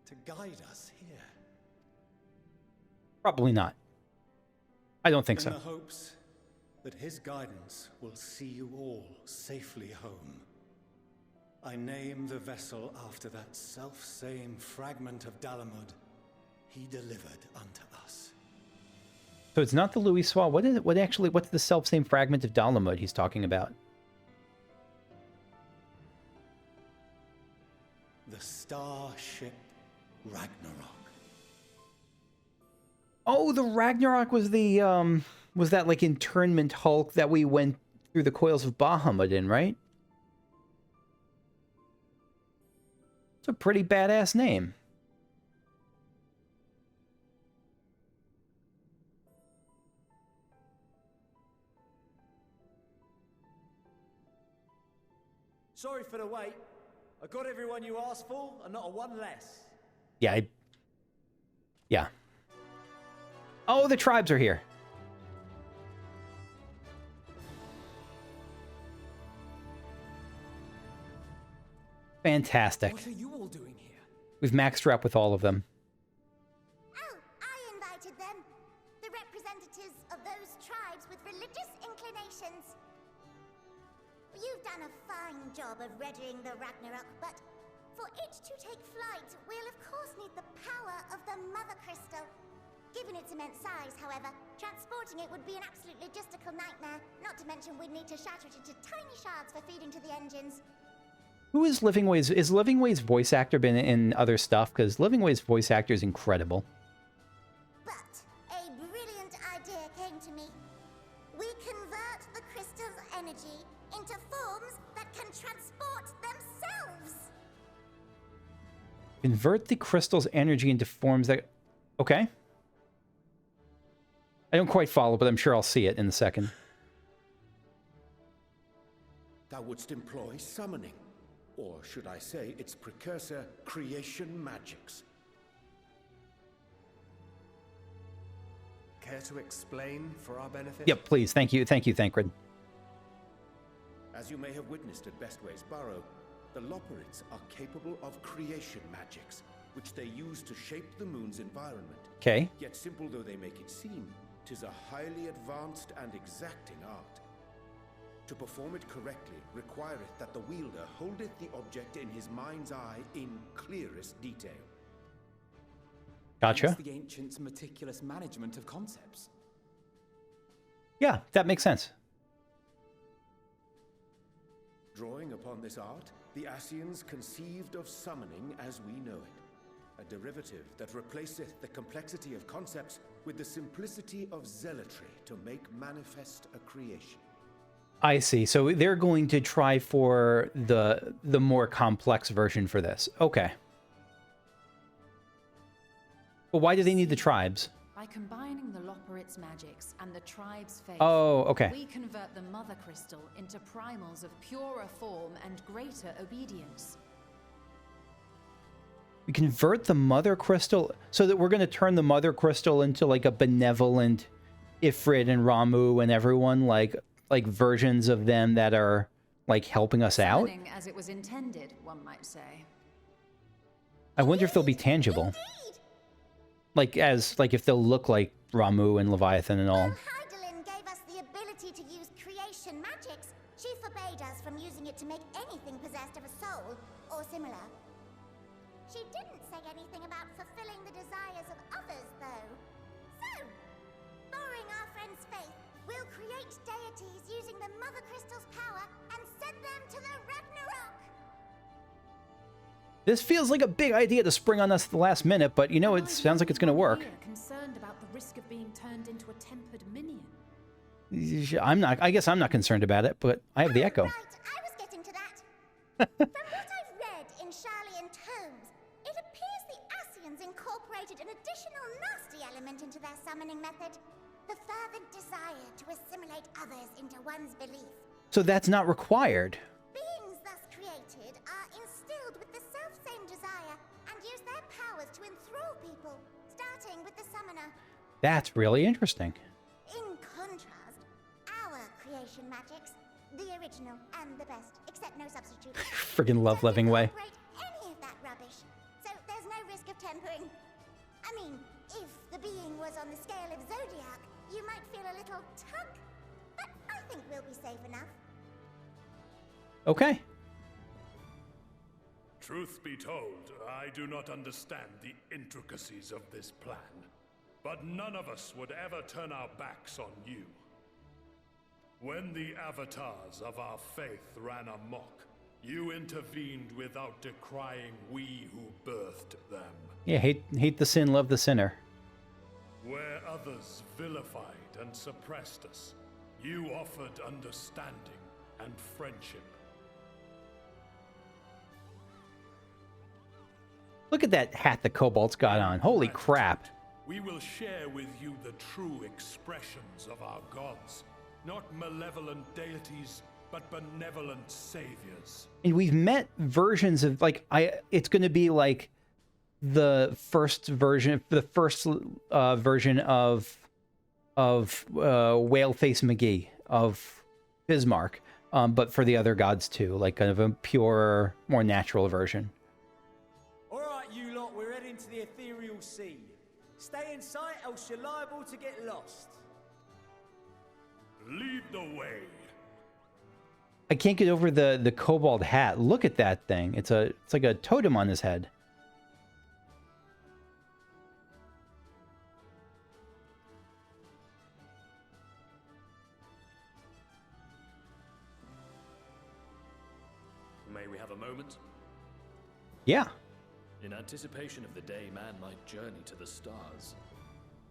to guide us here. Probably not. I don't think so. In the hopes that his guidance will see you all safely home, I name the vessel after that self-same fragment of Dalamud he delivered unto us. So it's not the Louis Soir. What is it? What's the self-same fragment of Dalamud he's talking about? The starship Ragnarok. Oh, the Ragnarok was was that like internment hulk that we went through the coils of Bahamut in, right? It's a pretty badass name. Sorry for the wait. I got everyone you asked for, and not a one less. Yeah, yeah. Oh, the tribes are here. Fantastic. What are you all doing here? We've maxed her up with all of them. Oh, I invited them. The representatives of those tribes with religious inclinations. You've done a fine job of readying the Ragnarok, but for it to take flight, we'll of course need the power of the Mother Crystal. Given its immense size, however, transporting it would be an absolute logistical nightmare, not to mention we'd need to shatter it into tiny shards for feeding to the engines. Who is Livingway's? Is Livingway's voice actor been in other stuff? Because Livingway's voice actor is incredible. But a brilliant idea came to me. We convert the crystal's energy into forms that can transport themselves. Convert the crystal's energy into forms that... Okay. I don't quite follow, but I'm sure I'll see it in a second. Thou wouldst employ summoning. Or should I say, its precursor, creation magics. Care to explain for our benefit? Yep, please. Thank you. Thank you, Thancred. As you may have witnessed at Bestway's Burrow, the Loperids are capable of creation magics, which they use to shape the moon's environment. Okay. Yet simple though they make it seem, 'tis a highly advanced and exacting art. To perform it correctly requireth that the wielder holdeth the object in his mind's eye in clearest detail. Gotcha. Hence the ancients' meticulous management of concepts. Yeah, that makes sense. Drawing upon this art, the Ascians conceived of summoning as we know it, a derivative that replaceth the complexity of concepts with the simplicity of zealotry to make manifest a creation. I see. So they're going to try for the more complex version for this. Okay. Well, why do they need the tribes? By combining the Loporrit's magics and the tribe's faith, Oh, okay. we convert the Mother Crystal into primals of purer form and greater obedience. We convert the Mother Crystal so that we're going to turn the Mother Crystal into like a benevolent Ifrit and Ramu and everyone, like versions of them that are like helping us out. Summoning as it was intended, one might say. I wonder if they'll be tangible. Like if they'll look like Ramu and Leviathan and all. Heidelin gave us the ability to use creation magics. She forbade us from using it to make anything possessed of a soul or similar. She didn't say anything about fulfilling the desires of others, though. So, borrowing our friend's faith, we'll create deities using the Mother Crystal's power and send them to the Ragnarok. This feels like a big idea to spring on us at the last minute, but you know, it sounds like it's going to work. Concerned about the risk of being turned into a tempered minion. I guess I'm not concerned about it, but I have the echo. Right, I was getting to that. From what I've read in Sharlayan tomes, it appears the Ascians incorporated an additional nasty element into their summoning method. The fervent desire to assimilate others into one's belief. So that's not required. Beings thus created are instilled with the self-same desire and use their powers to enthrall people, starting with the summoner. That's really interesting. In contrast, our creation magics, the original and the best, except no substitute. Friggin' love living way. Any of that rubbish, so there's no risk of tempering. I mean, if the being was on the scale of Zodiac, you might feel a little tug, but I think we'll be safe enough. Okay. Truth be told, I do not understand the intricacies of this plan. But none of us would ever turn our backs on you. When the avatars of our faith ran amok, you intervened without decrying we who birthed them. Yeah, hate the sin, love the sinner. Where others vilified and suppressed us, you offered understanding and friendship. Look at that hat the Kobold's got on. Holy crap. We will share with you the true expressions of our gods. Not malevolent deities, but benevolent saviors. And we've met versions of, like, it's going to be like the first version of Whaleface McGee, of Bismarck, but for the other gods too, like kind of a pure, more natural version. Alright, you lot, we're heading to the ethereal sea. Stay in sight, else you're liable to get lost. Lead the way. I can't get over the kobold hat. Look at that thing. It's like a totem on his head. May we have a moment? Yeah. In anticipation of the day man might journey to the stars,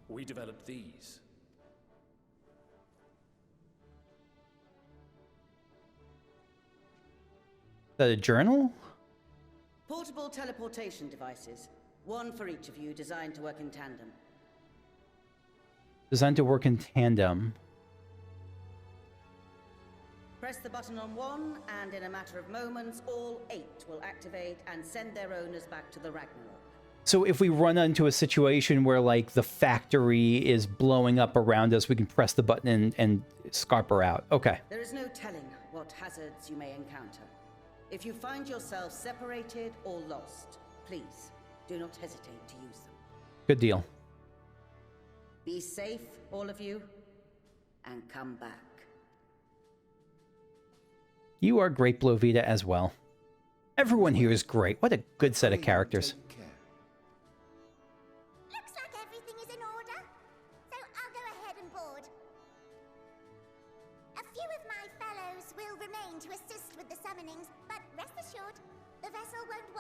we developed these. Is that a journal? Portable teleportation devices. One for each of you, designed to work in tandem. Designed to work in tandem. Press the button on one, and in a matter of moments, all 8 will activate and send their owners back to the Ragnarok. So if we run into a situation where, like, the factory is blowing up around us, we can press the button and scarper out. Okay. There is no telling what hazards you may encounter. If you find yourself separated or lost, please do not hesitate to use them. Good deal. Be safe, all of you, and come back. You are great, Blovita, as well. Everyone here is great. What a good set of characters. Looks like everything is in order, so I'll go ahead and board.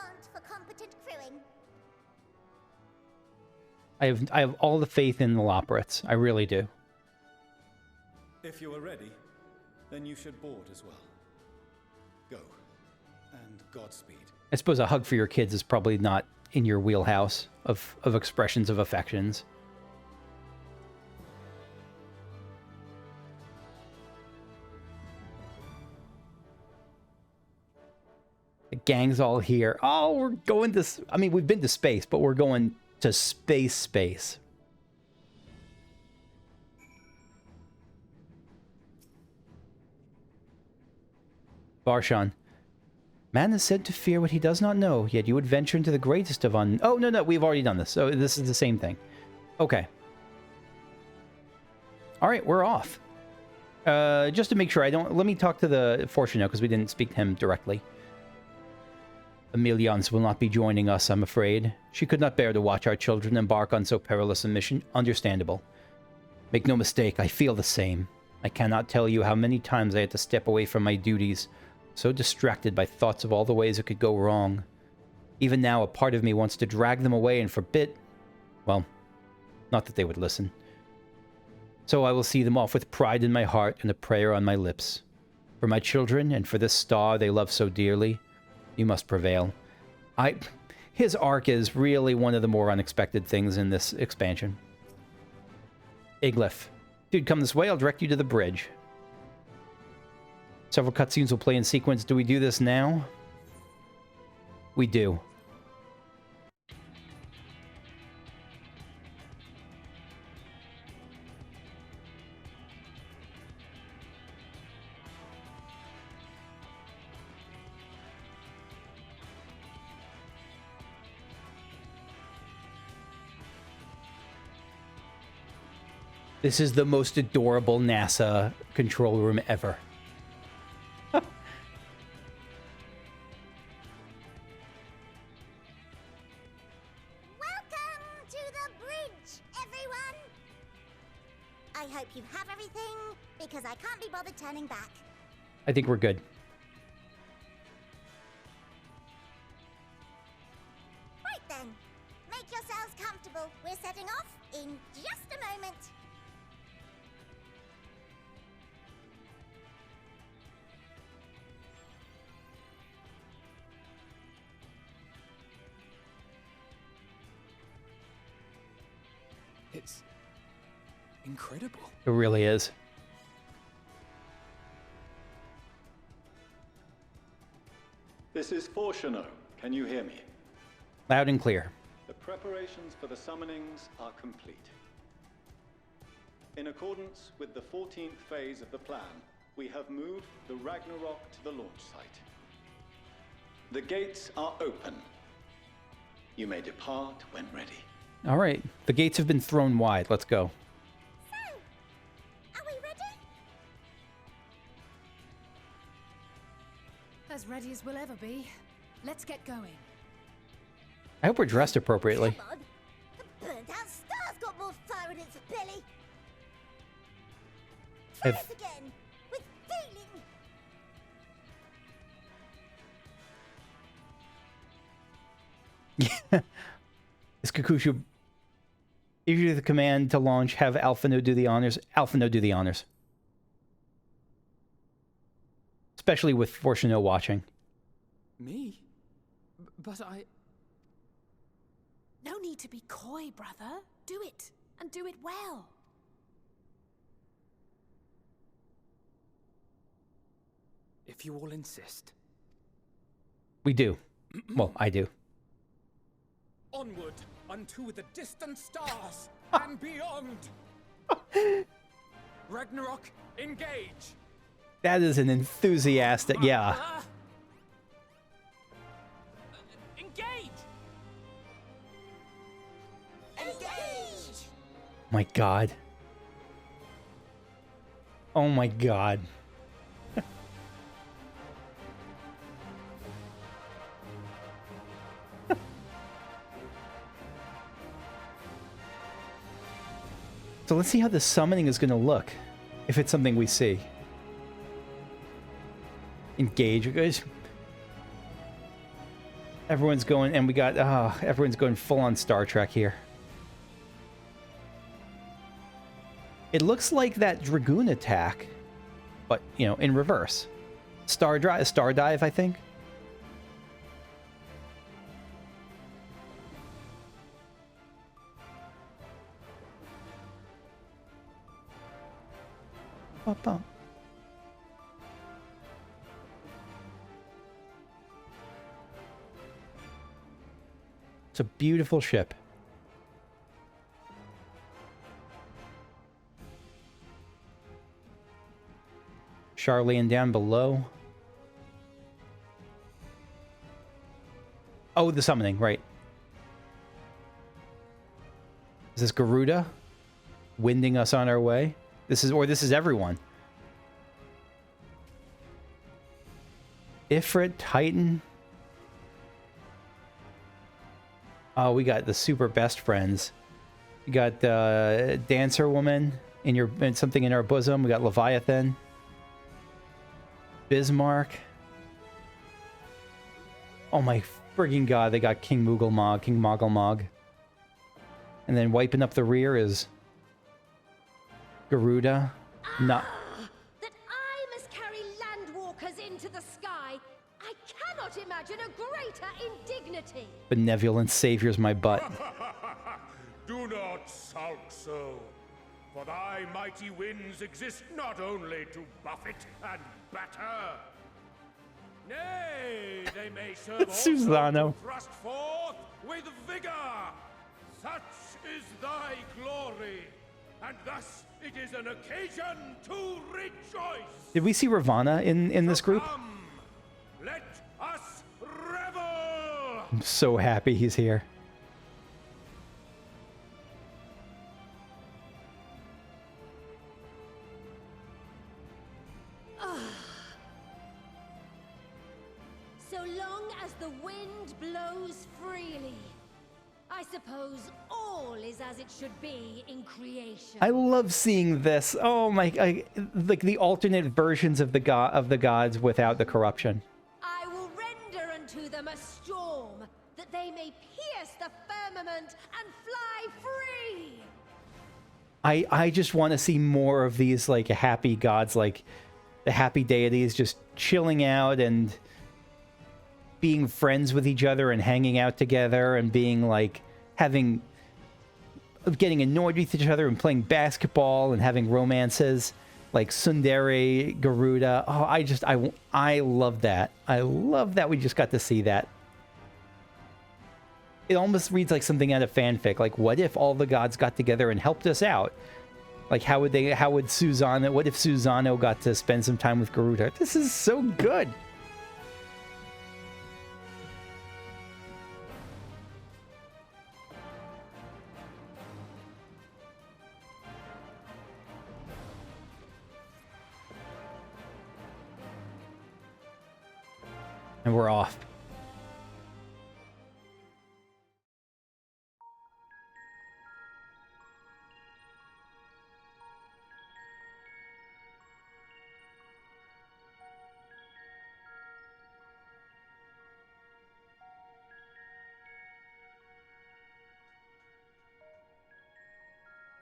want for competent crewing. I have all the faith in the Loporrits. I really do. If you are ready, then you should board as well. Go, and Godspeed. I suppose a hug for your kids is probably not in your wheelhouse of expressions of affections. The gang's all here. Oh, we're going to... I mean, we've been to space, but we're going to space. Barshan. Man is said to fear what he does not know, yet you would venture into the greatest of Oh, no, we've already done this. So this is the same thing. Okay. All right, we're off. Just to make sure I don't... Let me talk to the Fortuno, because we didn't speak to him directly. Emilians will not be joining us, I'm afraid. She could not bear to watch our children embark on so perilous a mission. Understandable. Make no mistake, I feel the same. I cannot tell you how many times I had to step away from my duties, so distracted by thoughts of all the ways it could go wrong. Even now, a part of me wants to drag them away and forbid... Well, not that they would listen. So I will see them off with pride in my heart and a prayer on my lips. For my children and for this star they love so dearly, you must prevail. His arc is really one of the more unexpected things in this expansion. Iglif. Dude, come this way, I'll direct you to the bridge. Several cutscenes will play in sequence. Do we do this now? We do. This is the most adorable NASA control room ever. Welcome to the bridge, everyone! I hope you have everything, because I can't be bothered turning back. I think we're good. Right then, make yourselves comfortable. We're setting off in just a moment. It's incredible. It really is. This is Fortuno. Can you hear me? Loud and clear. The preparations for the summonings are complete. In accordance with the 14th phase of the plan, we have moved the Ragnarok to the launch site. The gates are open. You may depart when ready. All right. The gates have been thrown wide. Let's go. So, are we ready? As ready as we'll ever be. Let's get going. I hope we're dressed appropriately. Come on. The burnt-out star's got more fire in its belly. Try this again, with feeling. Is Kakushu issue the command to launch, have Alphino do the honors? Alphino do the honors. Especially with Fortuno watching. Me? But I... No need to be coy, brother. Do it, and do it well. If you all insist. We do. Well, I do. Onward unto the distant stars and beyond. Ragnarok, engage. That is an enthusiastic, yeah. Engage. Engage. My God. Oh my God. So let's see how the summoning is going to look, if it's something we see. Engage, guys. Everyone's going, and we got, everyone's going full on Star Trek here. It looks like that Dragoon attack, but, you know, in reverse. Star dive, I think. Ba-bum. It's a beautiful ship. Charlene down below. Oh, the summoning, right. Is this Garuda winding us on our way? This is everyone. Ifrit, Titan. Oh, we got the super best friends. We got the Dancer Woman in something in our bosom. We got Leviathan. Bismarck. Oh my friggin' god, they got King Moogle King Moggle Mog. And then wiping up the rear is Garuda. Not that I must carry landwalkers into the sky. I cannot imagine a greater indignity. benevolent savior's my butt. Do not sulk so, for thy mighty winds exist not only to buffet and batter. Nay, they may serve also Susano. to thrust forth with vigor. Such is thy glory, and thus it is an occasion to rejoice. Did we see Ravana in this group? Let us revel. I'm so happy he's here. So long as the wind blows freely, I suppose all is as it should be in creation. I love seeing this. Oh my! Like the alternate versions of the gods without the corruption. I will render unto them a storm, that they may pierce the firmament and fly free. I just want to see more of these like happy gods, like the happy deities, just chilling out and being friends with each other and hanging out together and being like getting annoyed with each other and playing basketball and having romances like Sundari, Garuda. Oh, I love that. I love that we just got to see that. It almost reads like something out of fanfic. Like, what if all the gods got together and helped us out? Like, how would Susano, what if Susano got to spend some time with Garuda? This is so good. And we're off.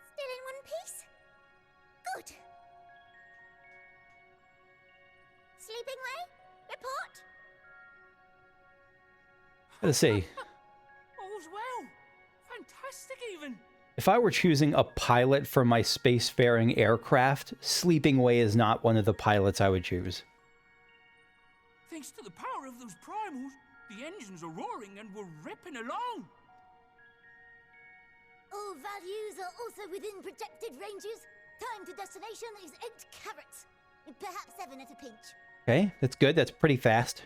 Still in one piece? Good. Sleeping way? Report? Let's see. All's well. Fantastic, even. If I were choosing a pilot for my spacefaring aircraft, Sleeping Way is not one of the pilots I would choose. Thanks to the power of those primals, the engines are roaring and we're ripping along. All values are also within projected ranges. Time to destination is 8 carats. Perhaps 7 at a pinch. Okay, that's good. That's pretty fast.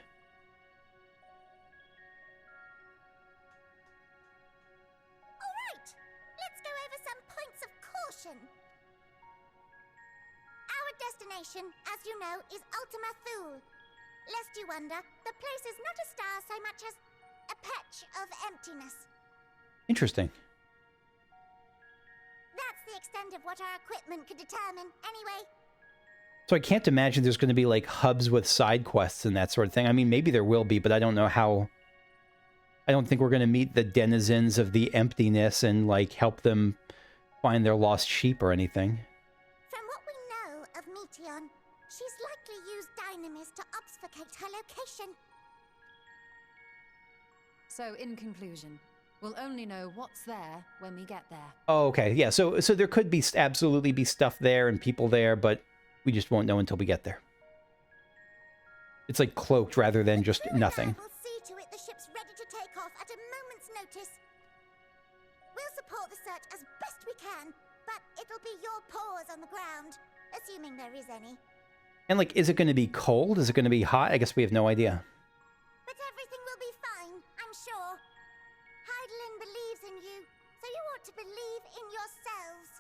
Let's go over some points of caution. Our destination, as you know, is Ultima Thule. Lest you wonder, the place is not a star so much as a patch of emptiness. Interesting. That's the extent of what our equipment could determine, anyway. So I can't imagine there's going to be like hubs with side quests and that sort of thing. I mean, maybe there will be, but I don't know how don't think we're going to meet the denizens of the emptiness and, like, help them find their lost sheep or anything. From what we know of Meteion, she's likely used dynamis to obfuscate her location. So, in conclusion, we'll only know what's there when we get there. Oh, okay. Yeah, so there could be absolutely be stuff there and people there, but we just won't know until we get there. It's like cloaked rather than just nothing. We'll see to it the ship's ready to take off at a moment's notice. We'll support the search as best we can, but it'll be your paws on the ground, assuming there is any. And, like, is it going to be cold? Is it going to be hot? I guess we have no idea. But everything will be fine, I'm sure. Heidelin believes in you, so you ought to believe in yourselves.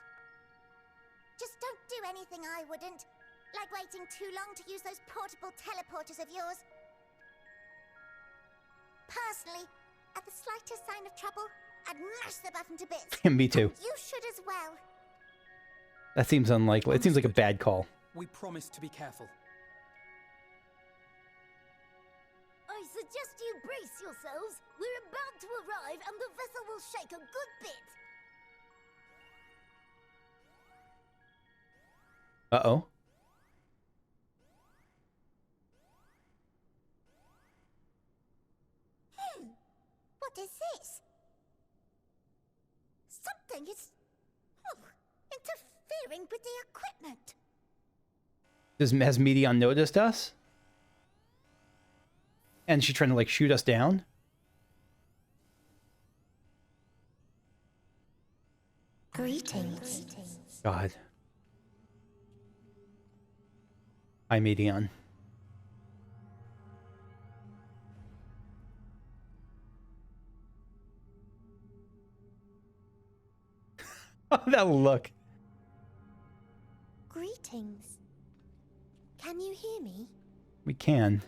Just don't do anything I wouldn't, like waiting too long to use those portable teleporters of yours. Personally, at the slightest sign of trouble, I'd mash the button to bits. Me too. And you should as well. That seems unlikely. It seems like a bad call. We promise to be careful. I suggest you brace yourselves. We're about to arrive and the vessel will shake a good bit. Uh-oh. What is this? Something is interfering with the equipment. Has Meteion noticed us? And she trying to, like, shoot us down? Greetings. God. Hi, Meteion. That look. Greetings. Can you hear me? We can.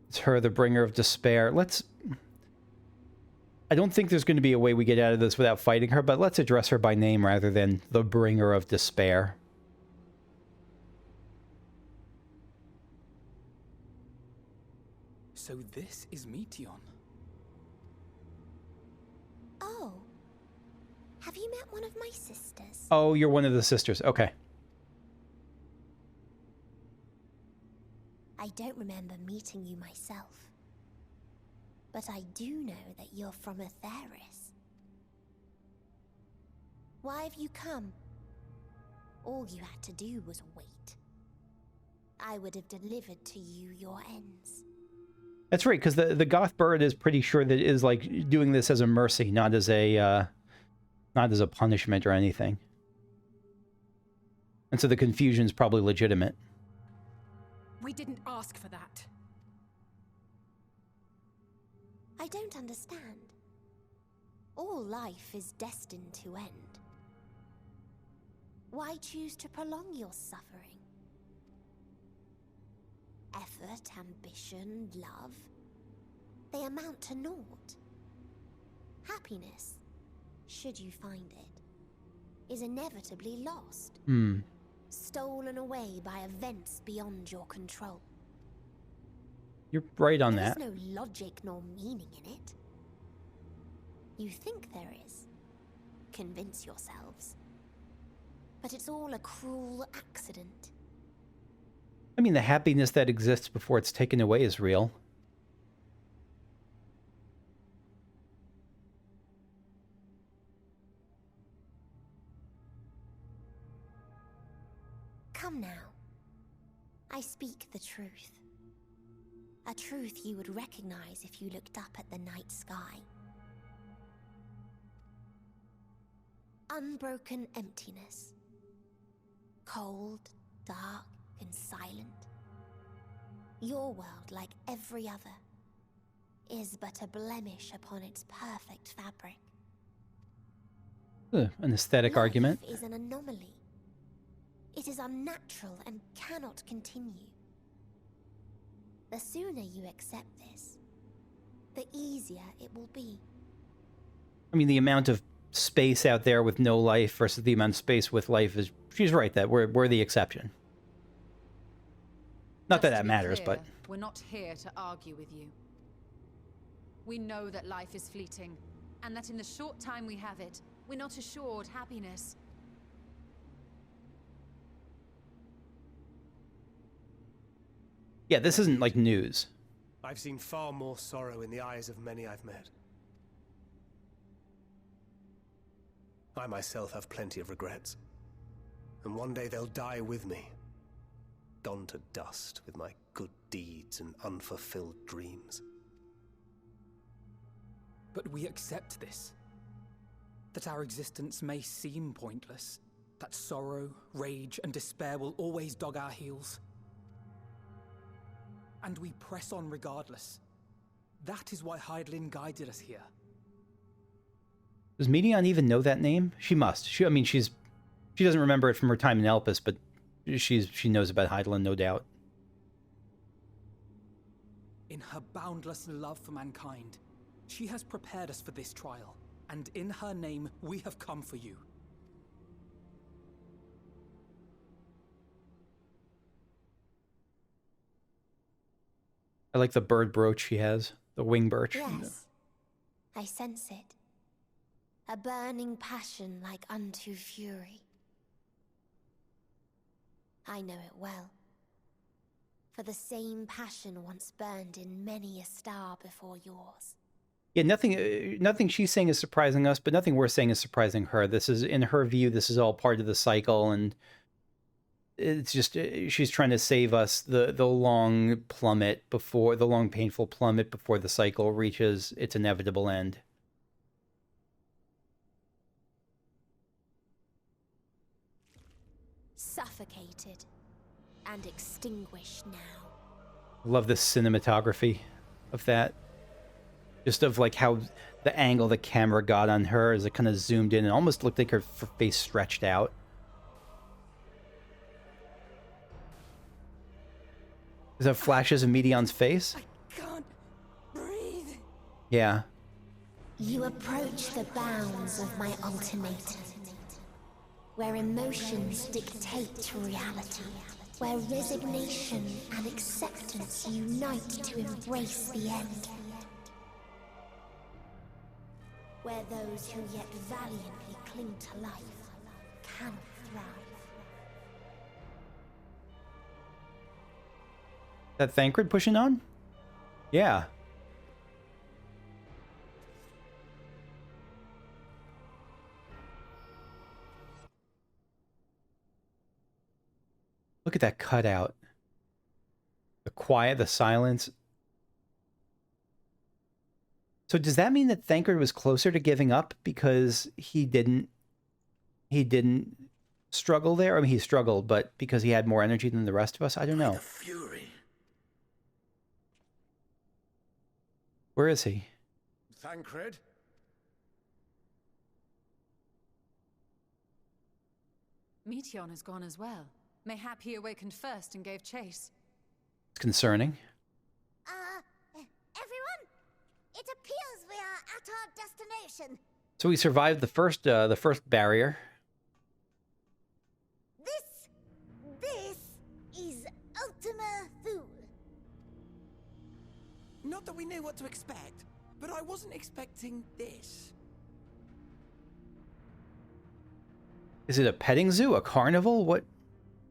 It's her, the bringer of despair. Let's... I don't think there's going to be a way we get out of this without fighting her, but let's address her by name rather than the bringer of despair. So this is Meteion. Oh. Have you met one of my sisters? Oh, you're one of the sisters. Okay. I don't remember meeting you myself. But I do know that you're from Etheirys. Why have you come? All you had to do was wait. I would have delivered to you your ends. That's right, because the goth bird is pretty sure that it is, like, doing this as a mercy, not as a punishment or anything. And so the confusion's probably legitimate. We didn't ask for that. I don't understand. All life is destined to end. Why choose to prolong your suffering? Effort, ambition, love, they amount to naught. Happiness, should you find it, is inevitably lost. Stolen away by events beyond your control. You're right on that. There's no logic nor meaning in it. You think there is. Convince yourselves. But it's all a cruel accident. I mean, the happiness that exists before it's taken away is real. Come now. I speak the truth. A truth you would recognize if you looked up at the night sky. Unbroken emptiness. Cold, dark, and silent. Your world, like every other, is but a blemish upon its perfect fabric. An aesthetic argument. Life is an anomaly. It is unnatural and cannot continue. The sooner you accept this, the easier it will be. I mean, the amount of space out there with no life versus the amount of space with life is... She's right that we're the exception. Not that Just that to be matters, clear, but... we're not here to argue with you. We know that life is fleeting, and that in the short time we have it, we're not assured happiness. Yeah, this isn't like news. I've seen far more sorrow in the eyes of many I've met. I myself have plenty of regrets. And one day they'll die with me. Gone to dust with my good deeds and unfulfilled dreams. But we accept this. That our existence may seem pointless. That sorrow, rage, and despair will always dog our heels. And we press on regardless. That is why Hydaelyn guided us here. Does Medion even know that name? She must. She doesn't remember it from her time in Elpis, but she knows about Hydaelyn, no doubt. In her boundless love for mankind, she has prepared us for this trial, and in her name, we have come for you. I like the bird brooch she has, the wing brooch. Yes, I sense it. A burning passion like unto fury. I know it well. For the same passion once burned in many a star before yours. Yeah, nothing she's saying is surprising us, but nothing we're saying is surprising her. This is, in her view, this is all part of the cycle, and it's just she's trying to save us the long plummet before the long painful plummet before the cycle reaches its inevitable end. Suffocated and extinguished now. I love the cinematography of that. Just of like how the angle the camera got on her as it kind of zoomed in and almost looked like her face stretched out. Is that flashes of Medion's face? I can't breathe. Yeah. You approach the bounds of my ultimatum, where emotions dictate reality, where resignation and acceptance unite to embrace the end, where those who yet valiantly cling to life cannot thrive. That Thancred pushing on? Yeah. Look at that cutout. The quiet, the silence. So does that mean that Thancred was closer to giving up because he didn't struggle there? I mean, he struggled, but because he had more energy than the rest of us? I don't know. The fury. Where is he? Thancred? Meteion has gone as well. Mayhap he awakened first and gave chase. It's concerning. Everyone? It appears we are at our destination. So we survived the first barrier. This is Ultima Thule. Not that we knew what to expect, but I wasn't expecting this. Is it a petting zoo? A carnival? What?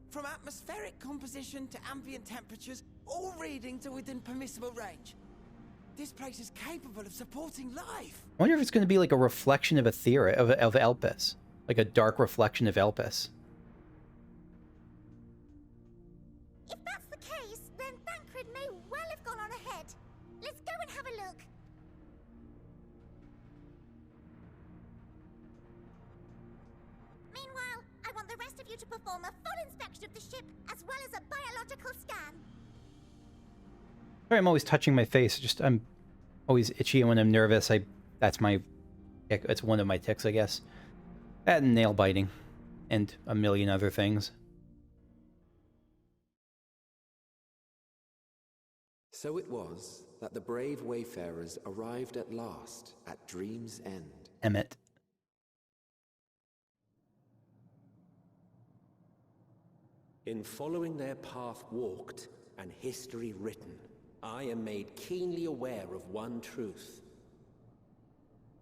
From atmospheric composition to ambient temperatures, all reading to within permissible range. This place is capable of supporting life. I wonder if it's going to be like a reflection of Etheirys, of Elpis. Like a dark reflection of Elpis. If that's the case, then Thancred may well have gone on ahead. Let's go and have a look. Meanwhile, I want the rest of you to perform a full inspection of the ship, as well as a biological scan. Sorry, I'm always touching my face. Just I'm always itchy, and when I'm nervous, it's one of my tics, I guess. That and nail biting, and a million other things. So it was that the brave wayfarers arrived at last at Dream's End. Emet. In following their path walked, and history written, I am made keenly aware of one truth.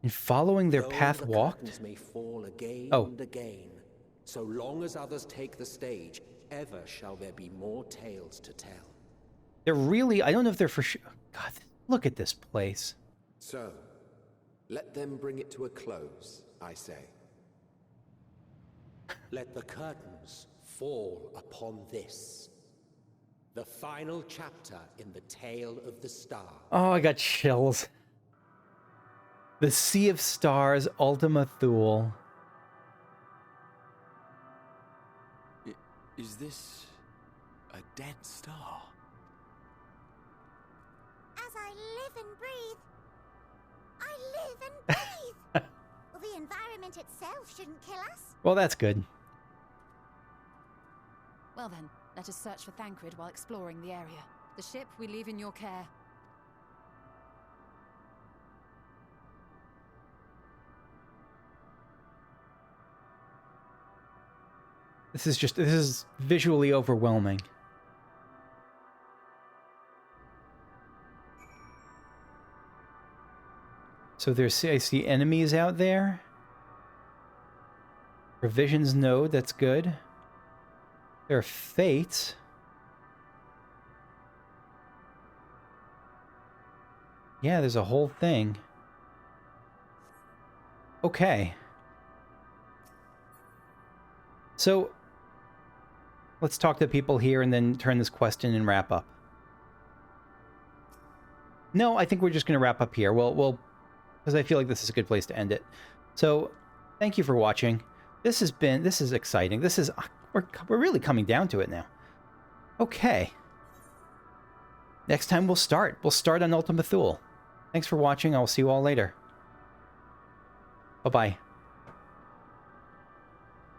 In following their Though path the walked? curtains may fall again Oh. and again, so long as others take the stage, ever shall there be more tales to tell. They're really, I don't know if they're for sure. God, look at this place. So, let them bring it to a close, I say. Let the curtains fall upon this, the final chapter in the tale of the star. Oh, I got chills. The Sea of Stars, Ultima Thule. Is this a dead star? As I live and breathe, I live and breathe. Well, the environment itself shouldn't kill us. Well, that's good. Well then, let us search for Thancred while exploring the area. The ship we leave in your care. This is visually overwhelming. So I see enemies out there. Provisions node, that's good. There are fates. Yeah, there's a whole thing. Okay. So, let's talk to people here and then turn this quest in and wrap up. No, I think we're just going to wrap up here. We'll, because I feel like this is a good place to end it. So, thank you for watching. This is exciting. We're really coming down to it now. Okay. Next time we'll start. We'll start on Ultima Thule. Thanks for watching. I'll see you all later. Bye-bye.